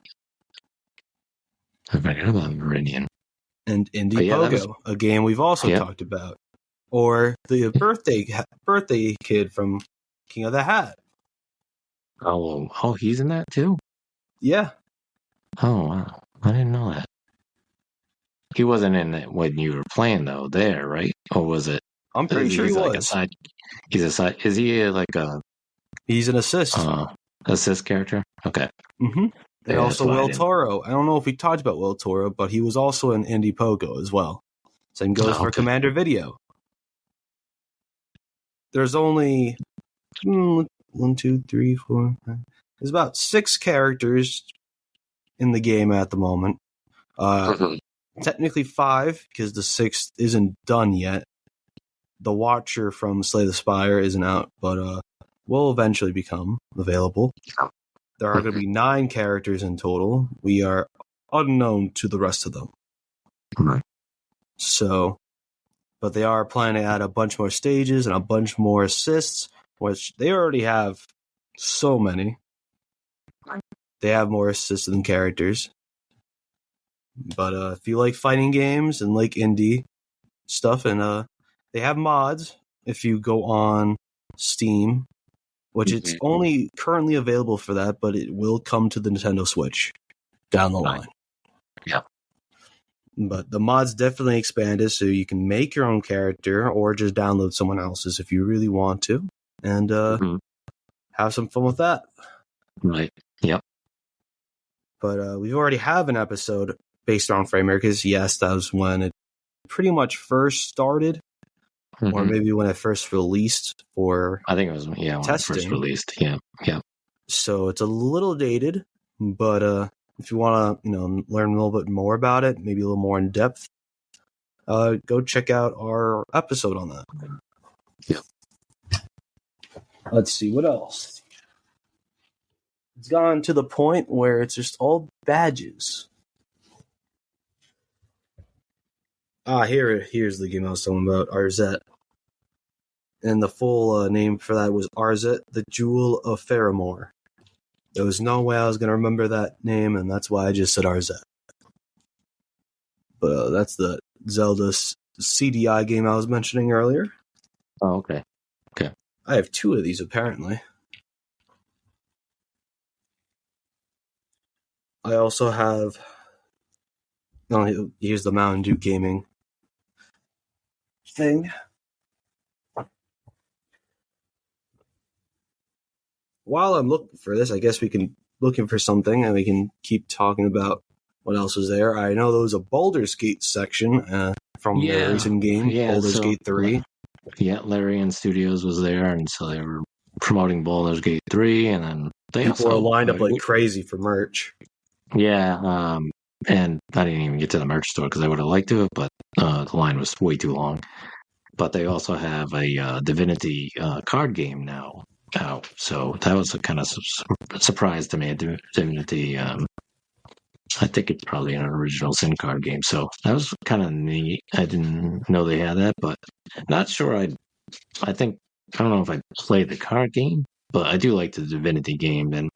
I forgot about Meridian. And Indie But yeah, that Pogo, a game we've also Yeah. talked about. Or the birthday kid from King of the Hat. Oh, he's in that too? Yeah, Oh, wow. I didn't know that. he wasn't in it when you were playing though. There, right? Or was it? I'm pretty sure he like was. a side. He's a side. Is he like a He's an assist. assist character? Okay. Mm-hmm. And Yeah, also Will Toro. I don't know if we talked about Will Toro, but he was also in Indie Pogo as well. Same goes for Commander Video. There's only 1, 2, 3, 4, 5. There's about 6 characters in the game at the moment. Technically 5, because the 6th isn't done yet. The Watcher from Slay the Spire isn't out, but will eventually become available. There are going to be 9 characters in total. We are unknown to the rest of them. So, but they are planning to add a bunch more stages and a bunch more assists, which they already have so many. They have more assists than characters. But if you like fighting games and like indie stuff, and they have mods if you go on Steam, which it's only currently available for that, but it will come to the Nintendo Switch down the line. Yeah. But the mods definitely expanded, so you can make your own character or just download someone else's if you really want to, and have some fun with that. Right. Yep. But we already have an episode based on Framer, because yes, that was when it pretty much first started, or maybe when it first released for I think it was when it first released. Yeah. So it's a little dated, but if you want to learn a little bit more about it, maybe a little more in depth, go check out our episode on that. Yeah. Let's see what else. It's gone to the point where it's just all badges. Here's the game I was talking about, Arzette. And the full name for that was Arzette, the Jewel of Faramore. There was no way I was going to remember that name, and that's why I just said Arzette. But that's the Zelda CDI game I was mentioning earlier. Oh, okay. I have 2 of these, apparently. I also have... here's the Mountain Dew Gaming thing. While I'm looking for this, I guess we can looking for something, and we can keep talking about what else is there. I know there was a Baldur's Gate section from their recent game, Baldur's Gate 3. Yeah, Larian Studios was there, and so they were promoting Baldur's Gate 3, and then people were lined up like crazy for merch. Yeah, and I didn't even get to the merch store because I would have liked to, but the line was way too long. But they also have a Divinity card game now out, so that was a kind of surprise to me. Divinity, I think it's probably an original Sin card game, so that was kind of neat. I didn't know they had that, but not sure. I don't know if I played the card game, but I do like the Divinity game. And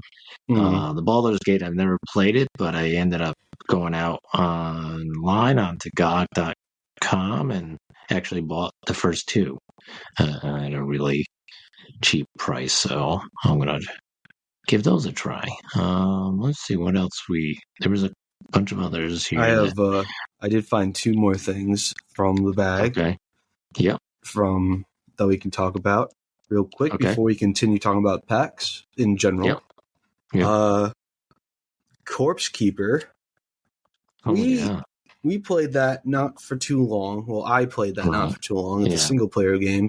the Baldur's Gate, I've never played it, but I ended up going out online onto GOG.com and actually bought the first 2 at a really cheap price. So I'm gonna give those a try. Let's see what else there was a bunch of others here. I did find 2 more things from the bag. Okay. Yep. From that we can talk about real quick before we continue talking about PAX in general. Yep. Corpse Keeper. We played that not for too long. Well, I played that not for too long. It's a single player game.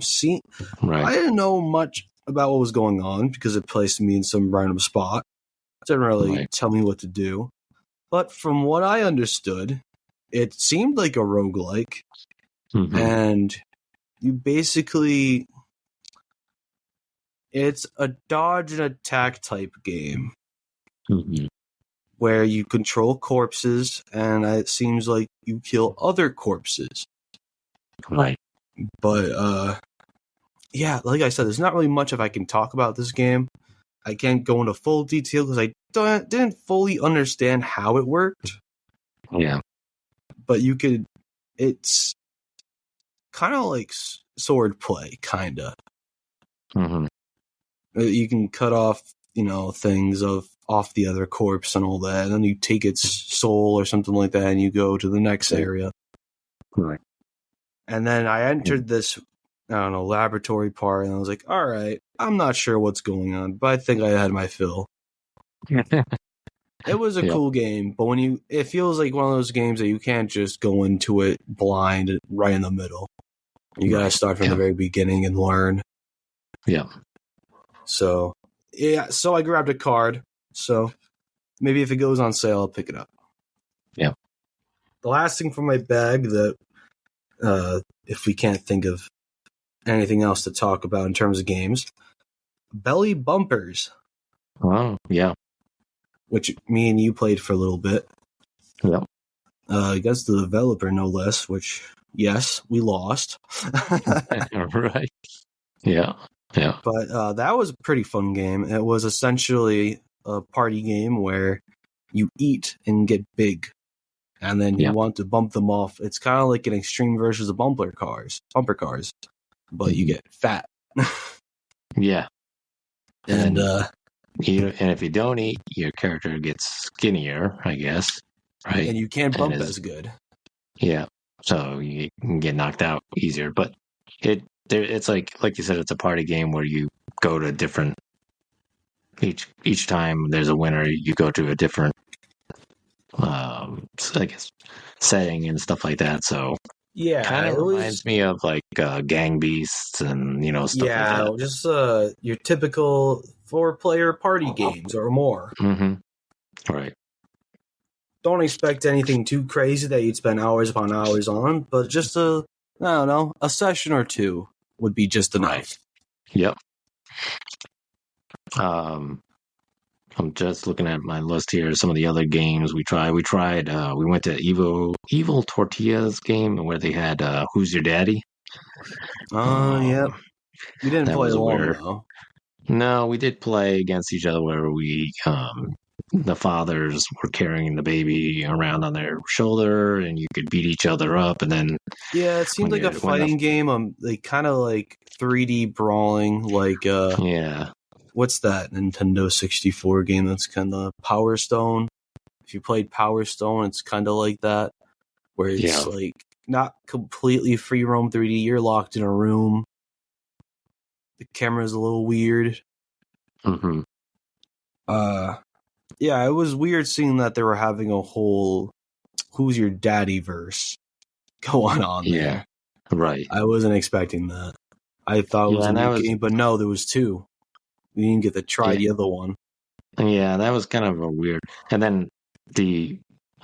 I didn't know much about what was going on because it placed me in some random spot. It didn't really tell me what to do. But from what I understood, it seemed like a roguelike. And you basically... It's a dodge and attack type game. Where you control corpses, and it seems like you kill other corpses. Right. But, like I said, there's not really much if I can talk about this game. I can't go into full detail because I didn't fully understand how it worked. Yeah. But it's kind of like sword play, kind of. You can cut off, things off the other corpse and all that, and then you take its soul or something like that, and you go to the next area. Right. And then I entered this, I don't know, laboratory part, and I was like, all right, I'm not sure what's going on, but I think I had my fill. It was a Yep. cool game, but it feels like one of those games that you can't just go into it blind right in the middle. You gotta start from the very beginning and learn. Yeah. So, yeah, so I grabbed a card. So maybe if it goes on sale, I'll pick it up. Yeah. The last thing from my bag that, if we can't think of anything else to talk about in terms of games, Belly Bumpers, Oh, yeah. which me and you played for a little bit. Yep. Against the developer, no less, which, yes, we lost. Right. Yeah. Yeah. But that was a pretty fun game. It was essentially a party game where you eat and get big, and then you want to bump them off. It's kind of like an extreme version of bumper cars, but you get fat. Yeah. And if you don't eat, your character gets skinnier, I guess. Right. And you can't bump as good. Yeah. So you can get knocked out easier. But it's like you said, it's a party game where you go to different each time there's a winner, you go to a different I guess setting and stuff like that. So yeah, kind of reminds me of like Gang Beasts and stuff like that. Just your typical 4-player party games or more. Mm-hmm. Right. Don't expect anything too crazy that you'd spend hours upon hours on, but just a session or two would be just enough. Right. Yep. I'm just looking at my list here. Some of the other games we tried. We went to Evil Tortillas game where they had Who's Your Daddy? Yep. We didn't play along though. No, we did play against each other where we the fathers were carrying the baby around on their shoulder, and you could beat each other up, and then it seemed like a fighting game. Like kind of like 3D brawling, like what's that Nintendo 64 game that's kind of Power Stone? If you played Power Stone, it's kind of like that, where it's like not completely free roam 3D. You're locked in a room. The camera's a little weird. Mm-hmm. Yeah, it was weird seeing that they were having a whole Who's Your Daddy verse going on there. Yeah, right. I wasn't expecting that. I thought it was a new game, but no, there was two. We didn't get to try the other one. Yeah, that was kind of a weird. And then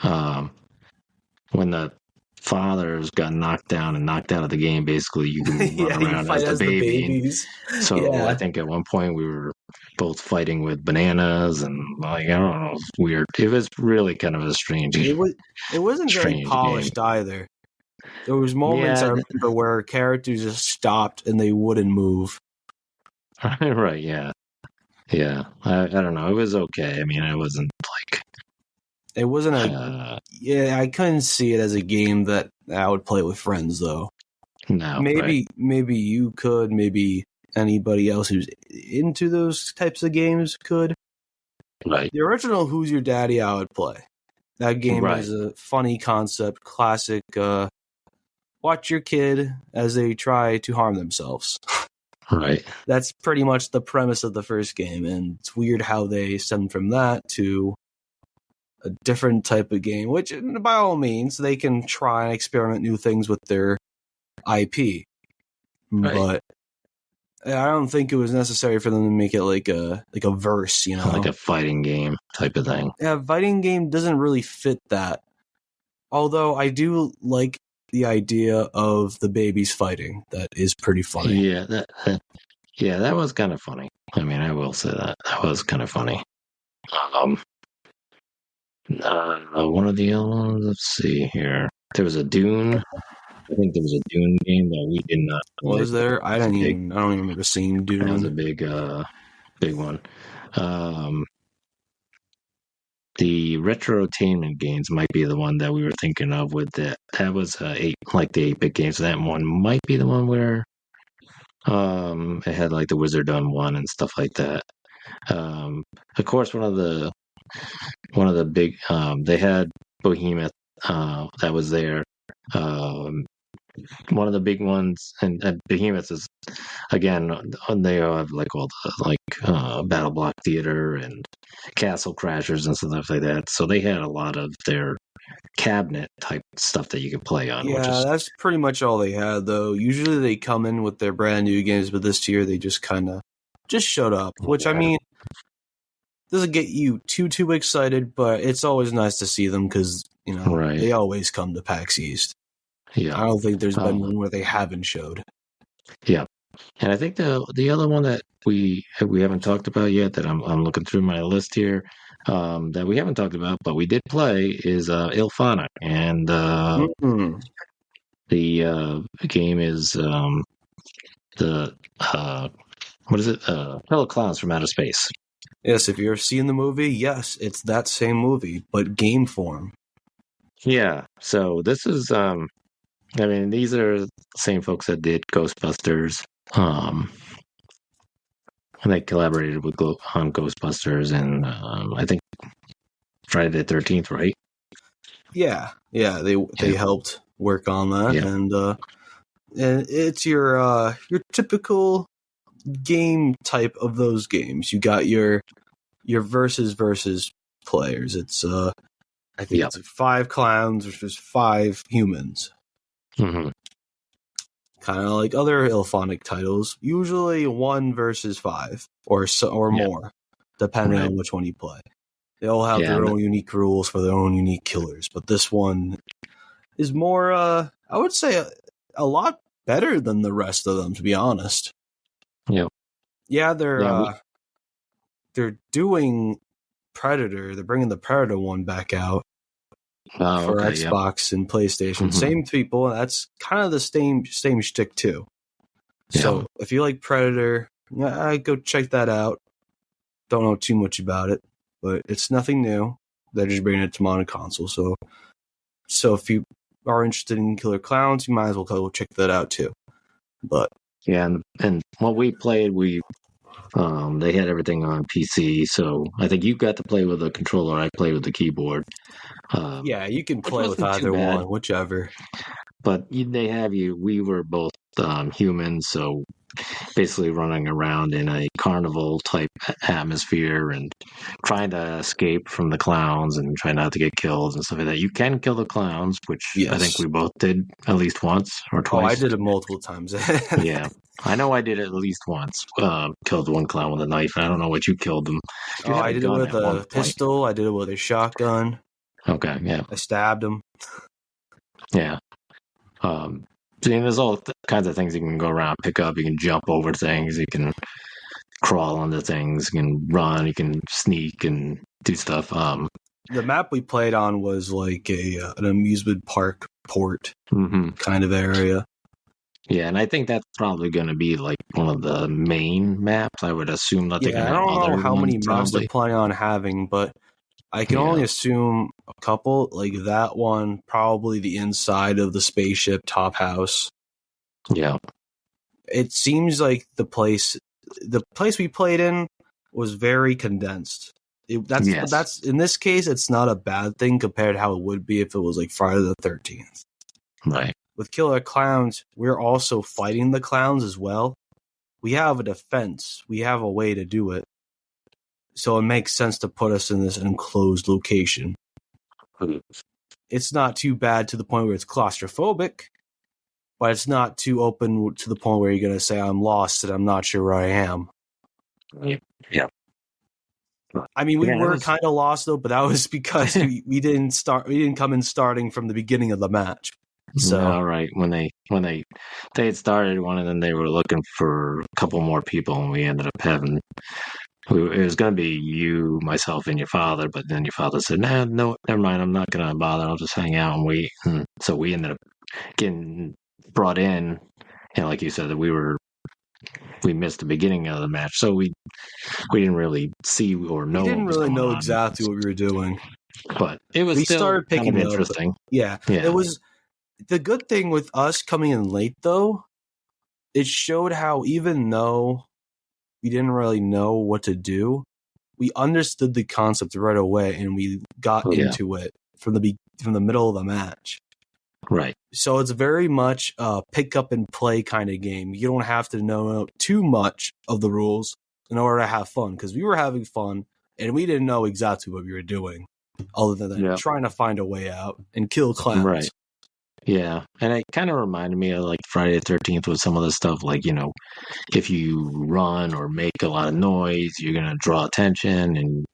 when the fathers got knocked down and knocked out of the game, basically you can run around as the baby. So I think at one point we were both fighting with bananas and like I don't know, it was weird. It was really kind of a strange game. It wasn't very polished either. There was moments I remember where characters just stopped and they wouldn't move. Right, yeah. Yeah. I don't know. It was okay. I mean, it wasn't like it wasn't I couldn't see it as a game that I would play with friends though. No. Maybe you could, maybe anybody else who's into those types of games could. Right. The original Who's Your Daddy I would play. That game is a funny concept, classic watch your kid as they try to harm themselves. Right. That's pretty much the premise of the first game, and it's weird how they stem from that to a different type of game, which by all means they can try and experiment new things with their IP. Right. But I don't think it was necessary for them to make it like a verse, like a fighting game type of thing. Yeah, fighting game doesn't really fit that. Although I do like the idea of the babies fighting. That is pretty funny. Yeah, that was kind of funny. I mean, I will say that was kind of funny. One of the other ones. Let's see here. There was a Dune. I think there was a Dune game that we did not. Was there? I don't even remember seeing Dune. That was a big one. The retrotainment games might be the one that we were thinking of with that. That was the 8-bit games. So that one might be the one where it had like the Wizard Done 1 and stuff like that. Of course, one of the big they had Behemoth that was there. One of the big ones, and Behemoth is again. They have like all the Battle Block Theater and Castle Crashers and stuff like that. So they had a lot of their cabinet type stuff that you could play on. Which Yeah, is that's pretty much all they had, though. Usually they come in with their brand new games, but this year they just kind of just showed up, which, I mean, doesn't get you too excited, but it's always nice to see them because, you know, Right. they always come to PAX East. yeah. I don't think there's been one where they haven't showed. Yeah, and I think the other one that we haven't talked about yet that I'm looking through my list here that we haven't talked about but we did play is Ilphonic, and Mm-hmm. the game is the what is it? Fellow Clowns from Outer Space. Yes, if you're seeing the movie, yes, it's that same movie, but game form. Yeah, so this is I mean, these are the same folks that did Ghostbusters. And they collaborated with on Ghostbusters and I think Friday the 13th, right? Yeah, they helped work on that, Yeah. and it's your typical game type of those games. You got your versus players. It's I think it's 5 clowns versus 5 humans. Mm-hmm. Kind of like other Ilphonic titles, usually 1 versus 5 or more, depending on which one you play. They all have their own unique rules for their own unique killers, but this one is more, I would say, a lot better than the rest of them, to be honest. Yep. Yeah, they're doing Predator. They're bringing the Predator one back out for Xbox and PlayStation. Mm-hmm. Same people. That's kind of the same shtick too. So if you like Predator, go check that out. Don't know too much about it, but it's nothing new. They're just bringing it to modern console. So if you are interested in Killer Clowns, you might as well go check that out too. But yeah, and what we played, they had everything on PC, so I think you got to play with a controller. I played with the keyboard. Yeah, you can play with either one, whichever. But they have you. We were both humans, so basically running around in a carnival type atmosphere and trying to escape from the clowns and try not to get killed and stuff like that. You can kill the clowns, which I think we both did at least once or twice. Oh, I did it multiple times. Yeah. I know I did it at least once. Killed one clown with a knife. I don't know what you killed them. I did it with a pistol. I did it with a shotgun. Okay, yeah. I stabbed him. Yeah. There's all kinds of things you can go around, pick up. You can jump over things. You can crawl onto things. You can run. You can sneak and do stuff. The map we played on was like an amusement park port kind of area. Yeah, and I think that's probably going to be like one of the main maps. I would assume that they're going to have I don't know how many maps they're planning on having, but I can only assume a couple. Like that one, probably the inside of the spaceship top house. Yeah. It seems like the place we played in was very condensed. That's in this case, it's not a bad thing compared to how it would be if it was like Friday the 13th. Right. With Killer Clowns, we're also fighting the clowns as well. We have a defense. We have a way to do it. So it makes sense to put us in this enclosed location. It's not too bad to the point where it's claustrophobic, but it's not too open to the point where you're going to say, I'm lost and I'm not sure where I am. Yeah. I mean, we were kind of lost though, but that was because we didn't come in starting from the beginning of the match. So all right, when they had started one, and then they were looking for a couple more people, and we ended up having it was going to be you, myself, and your father, but then your father said, "Nah, no, never mind. I'm not going to bother. I'll just hang out and wait." And so we ended up getting brought in, and like you said, that we missed the beginning of the match, so we didn't really see or know. We didn't really know exactly what we were doing, but it was still kind of interesting. It was. The good thing with us coming in late, though, it showed how even though we didn't really know what to do, we understood the concept right away, and we got into it from the middle of the match. Right. So it's very much a pick up and play kind of game. You don't have to know too much of the rules in order to have fun, because we were having fun and we didn't know exactly what we were doing other than trying to find a way out and kill clowns. Right. Yeah. And it kind of reminded me of like Friday the 13th with some of the stuff like, if you run or make a lot of noise, you're going to draw attention. And,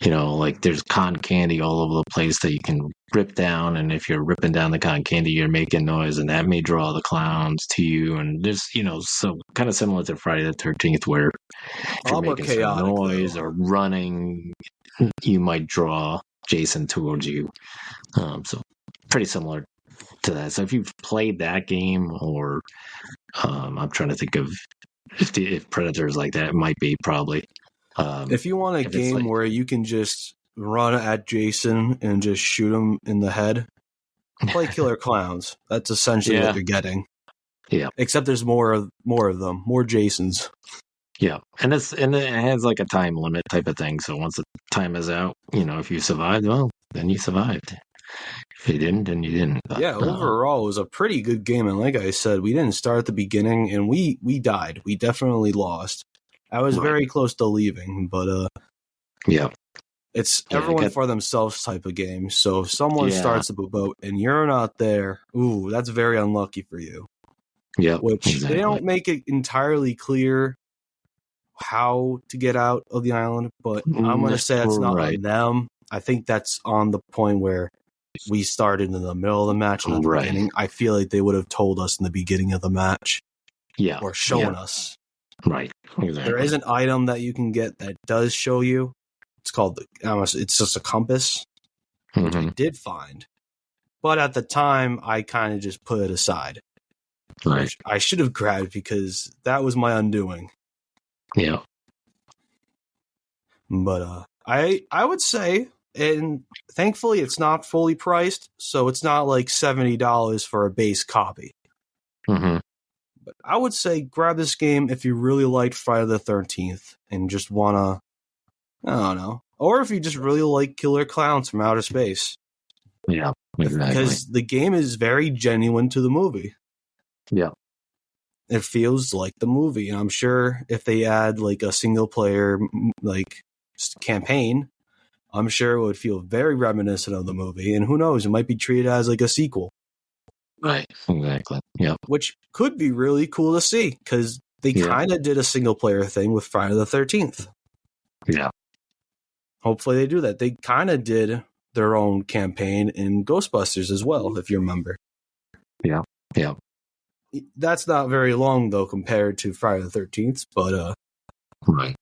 like there's cotton candy all over the place that you can rip down. And if you're ripping down the cotton candy, you're making noise and that may draw the clowns to you. And there's, so kind of similar to Friday the 13th where if you're making some noise or running, you might draw Jason towards you. So pretty similar to that. So if you've played that game, or I'm trying to think of if Predator's like that, it might be probably. If you want a game where you can just run at Jason and just shoot him in the head, play Killer Clowns. That's essentially what you're getting. Yeah. Except there's more of them, more Jasons. Yeah, and it has like a time limit type of thing. So once the time is out, if you survived, well, then you survived. If you didn't, then you didn't. But, overall, it was a pretty good game. And like I said, we didn't start at the beginning, and we died. We definitely lost. I was very close to leaving, but it's everyone for themselves type of game. So if someone starts a boat and you're not there, that's very unlucky for you. Yeah, which they don't make it entirely clear how to get out of the island, but I'm going to say that's not on them. I think that's on the point where we started in the middle of the match and at the beginning. I feel like they would have told us in the beginning of the match. Yeah. Or shown us. Right. Exactly. There is an item that you can get that does show you. It's called, it's just a compass, which I did find. But at the time, I kind of just put it aside. Right. Which I should have grabbed because that was my undoing. Yeah. But I would say, and thankfully it's not fully priced, so it's not like $70 for a base copy. Mm-hmm. But I would say grab this game if you really liked Friday the 13th and just want to, I don't know, or if you just really like Killer Clowns from Outer Space. Yeah, exactly. Because the game is very genuine to the movie. Yeah. It feels like the movie. And I'm sure if they add like a single player like campaign, I'm sure it would feel very reminiscent of the movie. And who knows, it might be treated as like a sequel. Right. Exactly. Yeah. Which could be really cool to see because they kind of did a single player thing with Friday the 13th. Yeah. Hopefully they do that. They kind of did their own campaign in Ghostbusters as well, if you remember. Yeah. Yeah. That's not very long though compared to Friday the 13th, but right.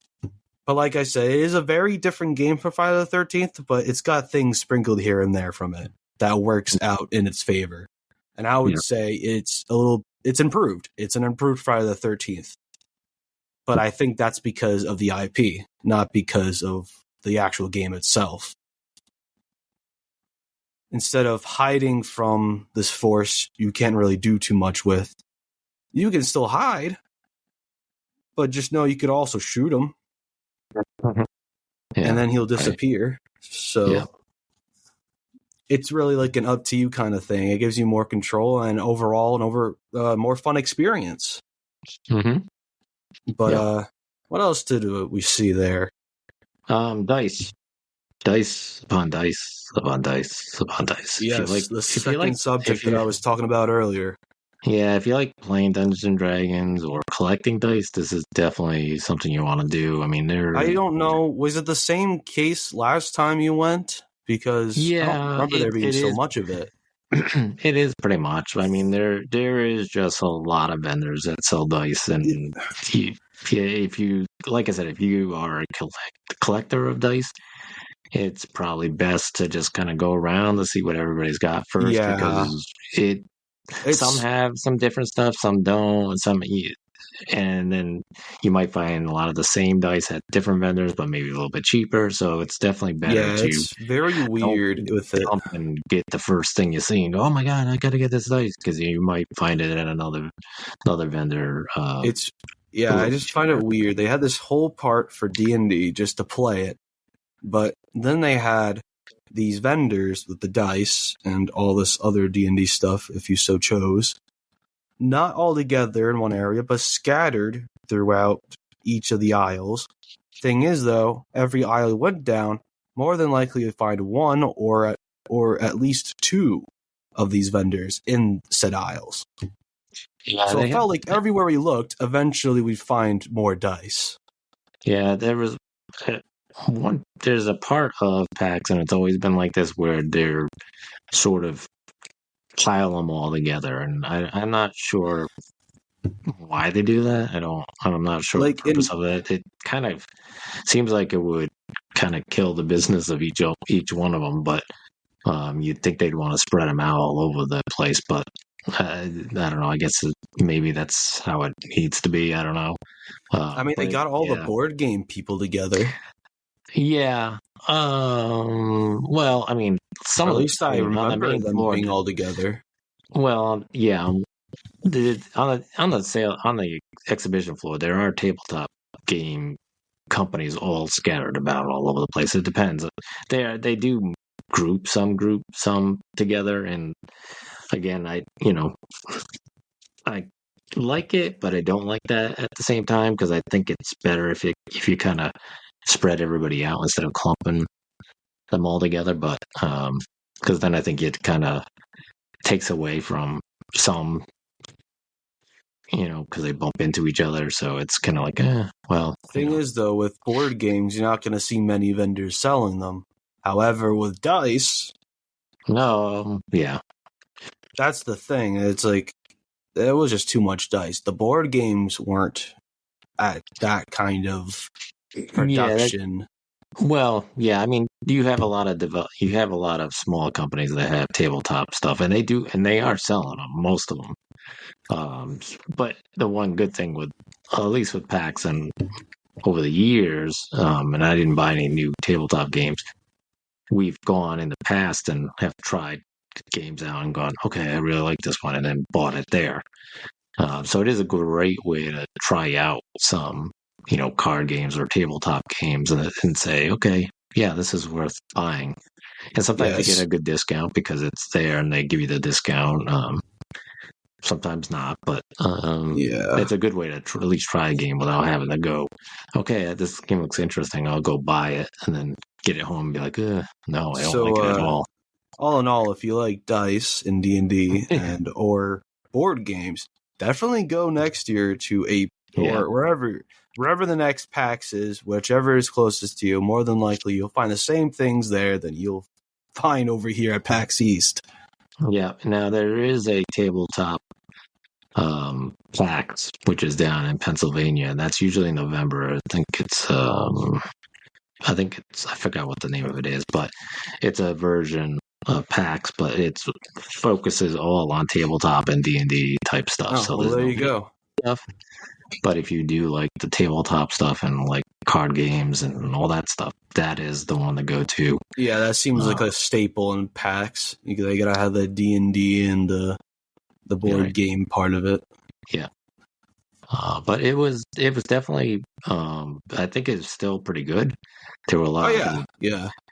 But like I said, it is a very different game from Friday the 13th, but it's got things sprinkled here and there from it that works out in its favor. And I would say it's improved. It's an improved Friday the 13th. But I think that's because of the IP, not because of the actual game itself. Instead of hiding from this force you can't really do too much with, you can still hide, but just know you could also shoot him. And then he'll disappear. Right. So it's really like an up to you kind of thing. It gives you more control and overall more fun experience. Mm-hmm. But what else did we see there? Dice upon dice upon dice upon dice. Yes, the second subject that I was talking about earlier. Yeah, if you like playing Dungeons and Dragons or collecting dice, this is definitely something you want to do. I mean, I don't know. Was it the same case last time you went? Because I don't remember there being so much of it. It is pretty much. I mean, there is just a lot of vendors that sell dice, and if you like I said, if you are a collector of dice, it's probably best to just kind of go around to see what everybody's got first, because some have some different stuff, some don't, and then you might find a lot of the same dice at different vendors, but maybe a little bit cheaper. So it's definitely better to. It's very weird with it. And get the first thing you see and go, "Oh my god, I got to get this dice," because you might find it at another vendor. I just find it weird. They had this whole part for D&D just to play it, but then they had these vendors with the dice and all this other D&D stuff, if you so chose, not all together in one area, but scattered throughout each of the aisles. Thing is, though, every aisle you went down, more than likely you'd find one or at least two of these vendors in said aisles. Yeah, So it felt like everywhere we looked, eventually we'd find more dice. Yeah, there was one. There's a part of PAX, and it's always been like this, where they're sort of pile them all together, and I'm not sure why they do that. I'm not sure Like the purpose of it. It kind of seems like it would kind of kill the business of each one of them, but you'd think they'd want to spread them out all over the place, but I don't know. I guess maybe that's how it needs to be. I don't know. I mean, they got all the board game people together. Yeah. Well, I mean, some at of least I remember them being all together. Well, yeah. On the exhibition floor, there are tabletop game companies all scattered about all over the place. It depends. They do group some together, and again, I like it, but I don't like that at the same time, because I think it's better if you kind of spread everybody out instead of clumping them all together. But because then I think it kind of takes away from some, because they bump into each other. So it's kind of like, well. Thing is, though, with board games, you're not going to see many vendors selling them. However, with dice, no, yeah, that's the thing. It's like it was just too much dice. The board games weren't at that kind of production. Well, yeah, I mean, you have a lot of small companies that have tabletop stuff, and they are selling them, most of them. But the one good thing with, at least with PAX and over the years, and I didn't buy any new tabletop games, we've gone in the past and have tried games out and gone, okay, I really like this one, and then bought it there. So it is a great way to try out some, card games or tabletop games, and say, okay, yeah, this is worth buying. And sometimes you get a good discount because it's there and they give you the discount. Sometimes not, but it's a good way to at least try a game without having to go, okay, this game looks interesting, I'll go buy it, and then get it home and be like, no, I don't like it at all. All in all, if you like dice in D&D and or board games, definitely go next year to or wherever the next PAX is, whichever is closest to you. More than likely, you'll find the same things there that you'll find over here at PAX East. Yeah. Now there is a tabletop PAX, which is down in Pennsylvania, and that's usually in November. I think I forgot what the name of it is, but it's a version of PAX, but it focuses all on tabletop and D&D type stuff. Oh, so well, there you go. Stuff. But if you do like the tabletop stuff and like card games and all that stuff, that is the one to go to. Yeah, that seems like a staple in PAX. They gotta have the D&D and the board game part of it. Yeah. But it was definitely, I think it's still pretty good. There were a lot of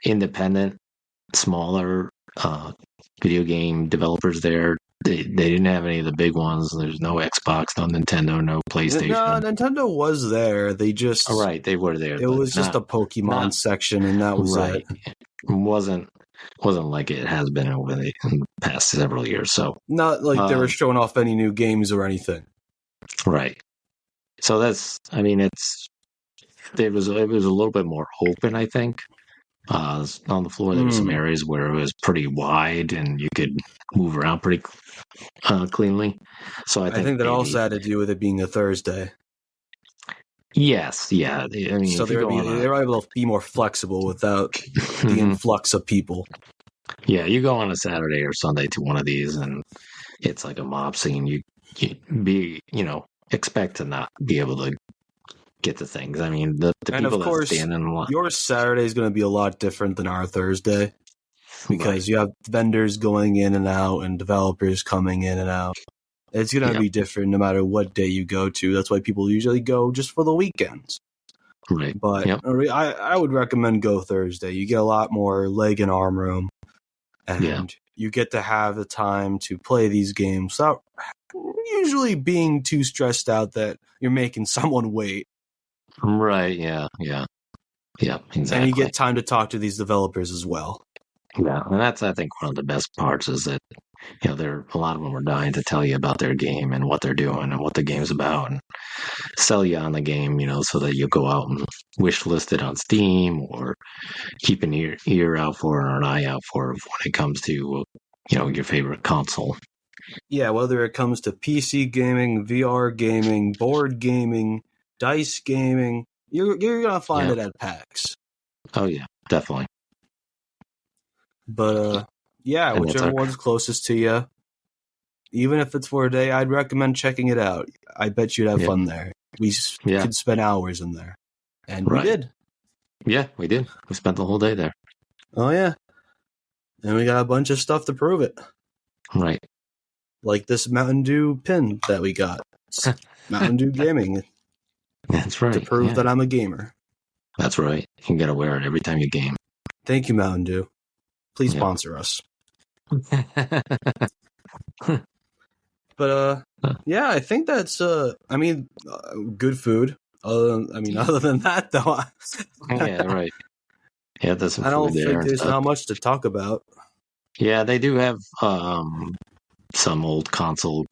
independent, smaller video game developers there. They didn't have any of the big ones. There's no Xbox, no Nintendo, no PlayStation. No, Nintendo was there. They just... right, they were there. It was just a Pokemon section, and that was it. It wasn't like it has been over the past several years. So not like they were showing off any new games or anything. Right. So it was a little bit more open, I think. On the floor, there were some areas where it was pretty wide and you could move around pretty cleanly. So I think that also had to do with it being a Thursday. Yes, yeah. I mean, so they were able to be more flexible without the influx of people. Yeah, you go on a Saturday or Sunday to one of these, and it's like a mob scene. You expect to not be able to get to things. I mean, the people that stand in line. Your Saturday is going to be a lot different than our Thursday because you have vendors going in and out and developers coming in and out. It's going to be different no matter what day you go to. That's why people usually go just for the weekends. Right. But Yep. I would recommend Go Thursday. You get a lot more leg and arm room, and Yeah. you get to have the time to play these games without usually being too stressed out that you're making someone wait. Right. Yeah. Yeah. Yeah. Exactly. And you get time to talk to these developers as well. Yeah, and that's I think one of the best parts is that a lot of them are dying to tell you about their game and what they're doing and what the game's about and sell you on the game, so that you go out and wish list it on Steam or keep an ear out for or an eye out for when it comes to your favorite console. Yeah, whether it comes to PC gaming, VR gaming, board gaming, dice gaming, you're gonna find it at PAX. Oh yeah, definitely. But yeah, And whichever one's closest to you, even if it's for a day, I'd recommend checking it out. I bet you'd have fun there. We could spend hours in there, and we did. Yeah, we did. We spent the whole day there. Oh yeah, and we got a bunch of stuff to prove it. Right. Like this Mountain Dew pin that we got. It's Mountain Dew Gaming. That's right. To prove that I'm a gamer. That's right. You got to wear it every time you game. Thank you, Mountain Dew. Please sponsor us. But yeah, I think that's good food. Other than that, though. Yeah, right. Yeah, that's. I don't think there's not much to talk about. Yeah, they do have some old console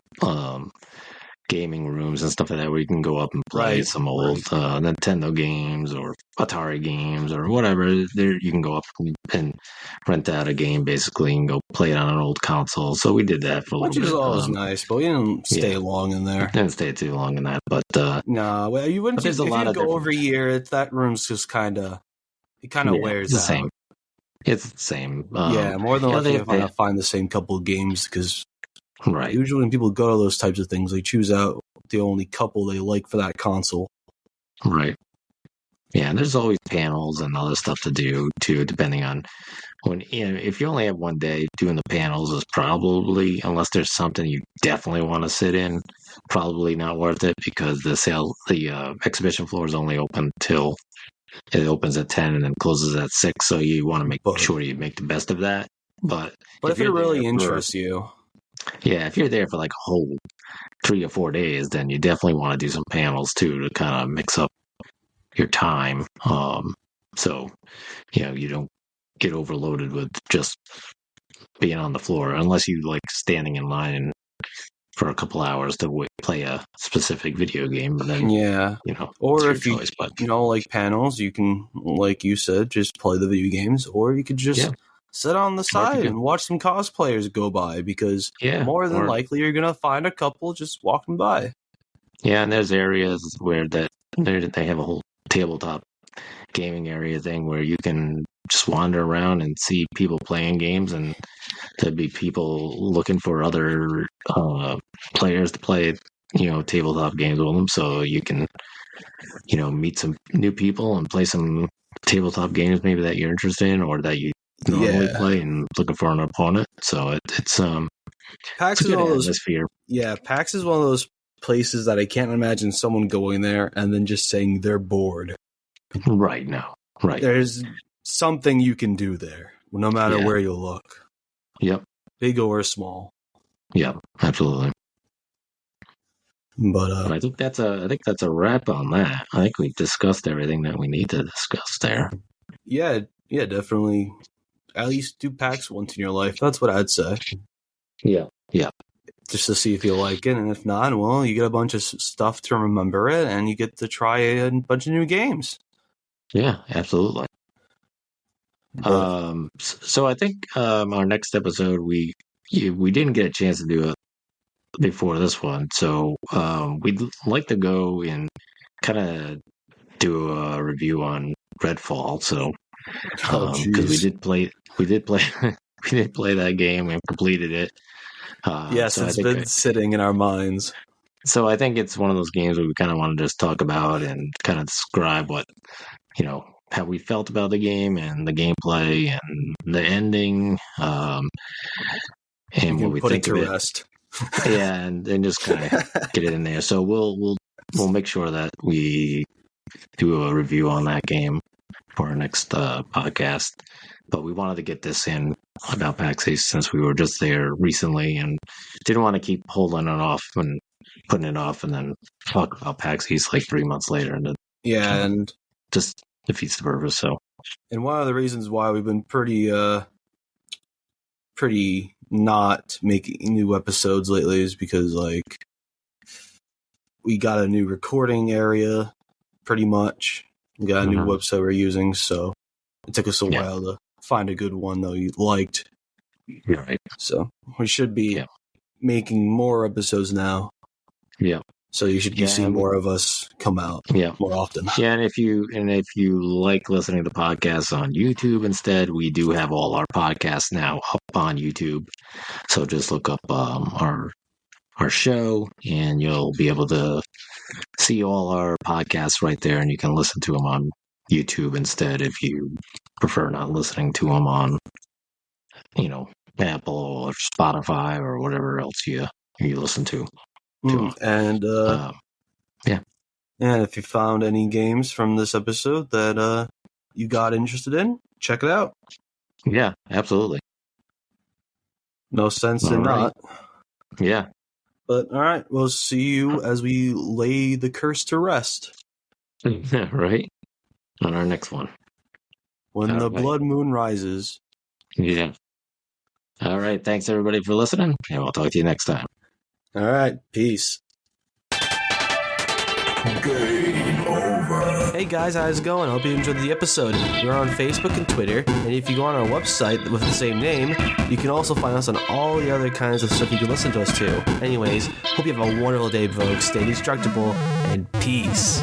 gaming rooms and stuff like that where you can go up and play some old Nintendo games or Atari games or whatever. There you can go up and rent out a game basically and go play it on an old console. So we did that for a little bit. Which is always nice, but we didn't stay long in there. Didn't stay too long in that, but no, well, you wouldn't. If you go over a year, that room's just kind of wears out. Same. It's the same. More than likely, you're going to find the same couple of games because usually when people go to those types of things, they choose out the only couple they like for that console. Right. Yeah, and there's always panels and other stuff to do too, depending on if you only have one day, doing the panels is probably, unless there's something you definitely want to sit in, probably not worth it because the exhibition floor is only open till it opens at 10 and then closes at 6. So you want to make sure you make the best of that. But if it really interests you. Yeah, if you're there for like a whole 3 or 4 days, then you definitely want to do some panels too to kind of mix up your time. So, you don't get overloaded with just being on the floor unless you like standing in line for a couple hours to play a specific video game. But then, or if you, like panels, you can, like you said, just play the video games, or you could just sit on the side and watch some cosplayers go by because more than likely you're going to find a couple just walking by. Yeah, and there's areas where they have a whole tabletop gaming area thing where you can just wander around and see people playing games, and there'd be people looking for other players to play, tabletop games with them. So you can, meet some new people and play some tabletop games maybe that you're interested in or that you normally play and looking for an opponent. So it's PAX is one of those atmosphere. Yeah, PAX is one of those places that I can't imagine someone going there and then just saying they're bored. Right now. Right. There's something you can do there, no matter where you look. Yep. Big or small. Yep, absolutely. But I think that's a wrap on that. I think we've discussed everything that we need to discuss there. Yeah, definitely. At least do PAX once in your life. That's what I'd say. Yeah. Just to see if you like it, and if not, well, you get a bunch of stuff to remember it, and you get to try a bunch of new games. Yeah, absolutely. So I think our next episode we didn't get a chance to do it before this one, so we'd like to go and kind of do a review on Redfall. So because we did play that game and completed it. Yes, so it's been sitting in our minds. So I think it's one of those games where we kind of want to just talk about and kind of describe what, how we felt about the game and the gameplay and the ending, and what we think of it. Rest. Yeah, and just kind of get it in there. So we'll make sure that we do a review on that game for our next podcast. But we wanted to get this in about PAX East since we were just there recently and didn't want to keep holding it off and putting it off and then talk about PAX East like 3 months later, and it and just defeats the purpose. So, and one of the reasons why we've been pretty not making new episodes lately is because like we got a new recording area, pretty much. We got a new website we're using, so it took us a while to find a good one that we liked. Yeah, right. So we should be making more episodes now. Yeah. So you should be seeing more of us come out more often. Yeah, and if you like listening to podcasts on YouTube instead, we do have all our podcasts now up on YouTube. So just look up our show, and you'll be able to see all our podcasts right there, and you can listen to them on YouTube instead if you prefer not listening to them on, Apple or Spotify or whatever else you listen to. And if you found any games from this episode that you got interested in, check it out. Yeah, absolutely. No sense in not. Yeah. But all right, we'll see you as we lay the curse to rest. Right. On our next one. When the blood moon rises. Yeah. All right. Thanks, everybody, for listening, and we'll talk to you next time. All right. Peace. Game over. Hey guys, how's it going? I hope you enjoyed the episode. We're on Facebook and Twitter, and if you go on our website with the same name, you can also find us on all the other kinds of stuff you can listen to us to. Anyways, hope you have a wonderful day, folks. Stay destructible, and peace.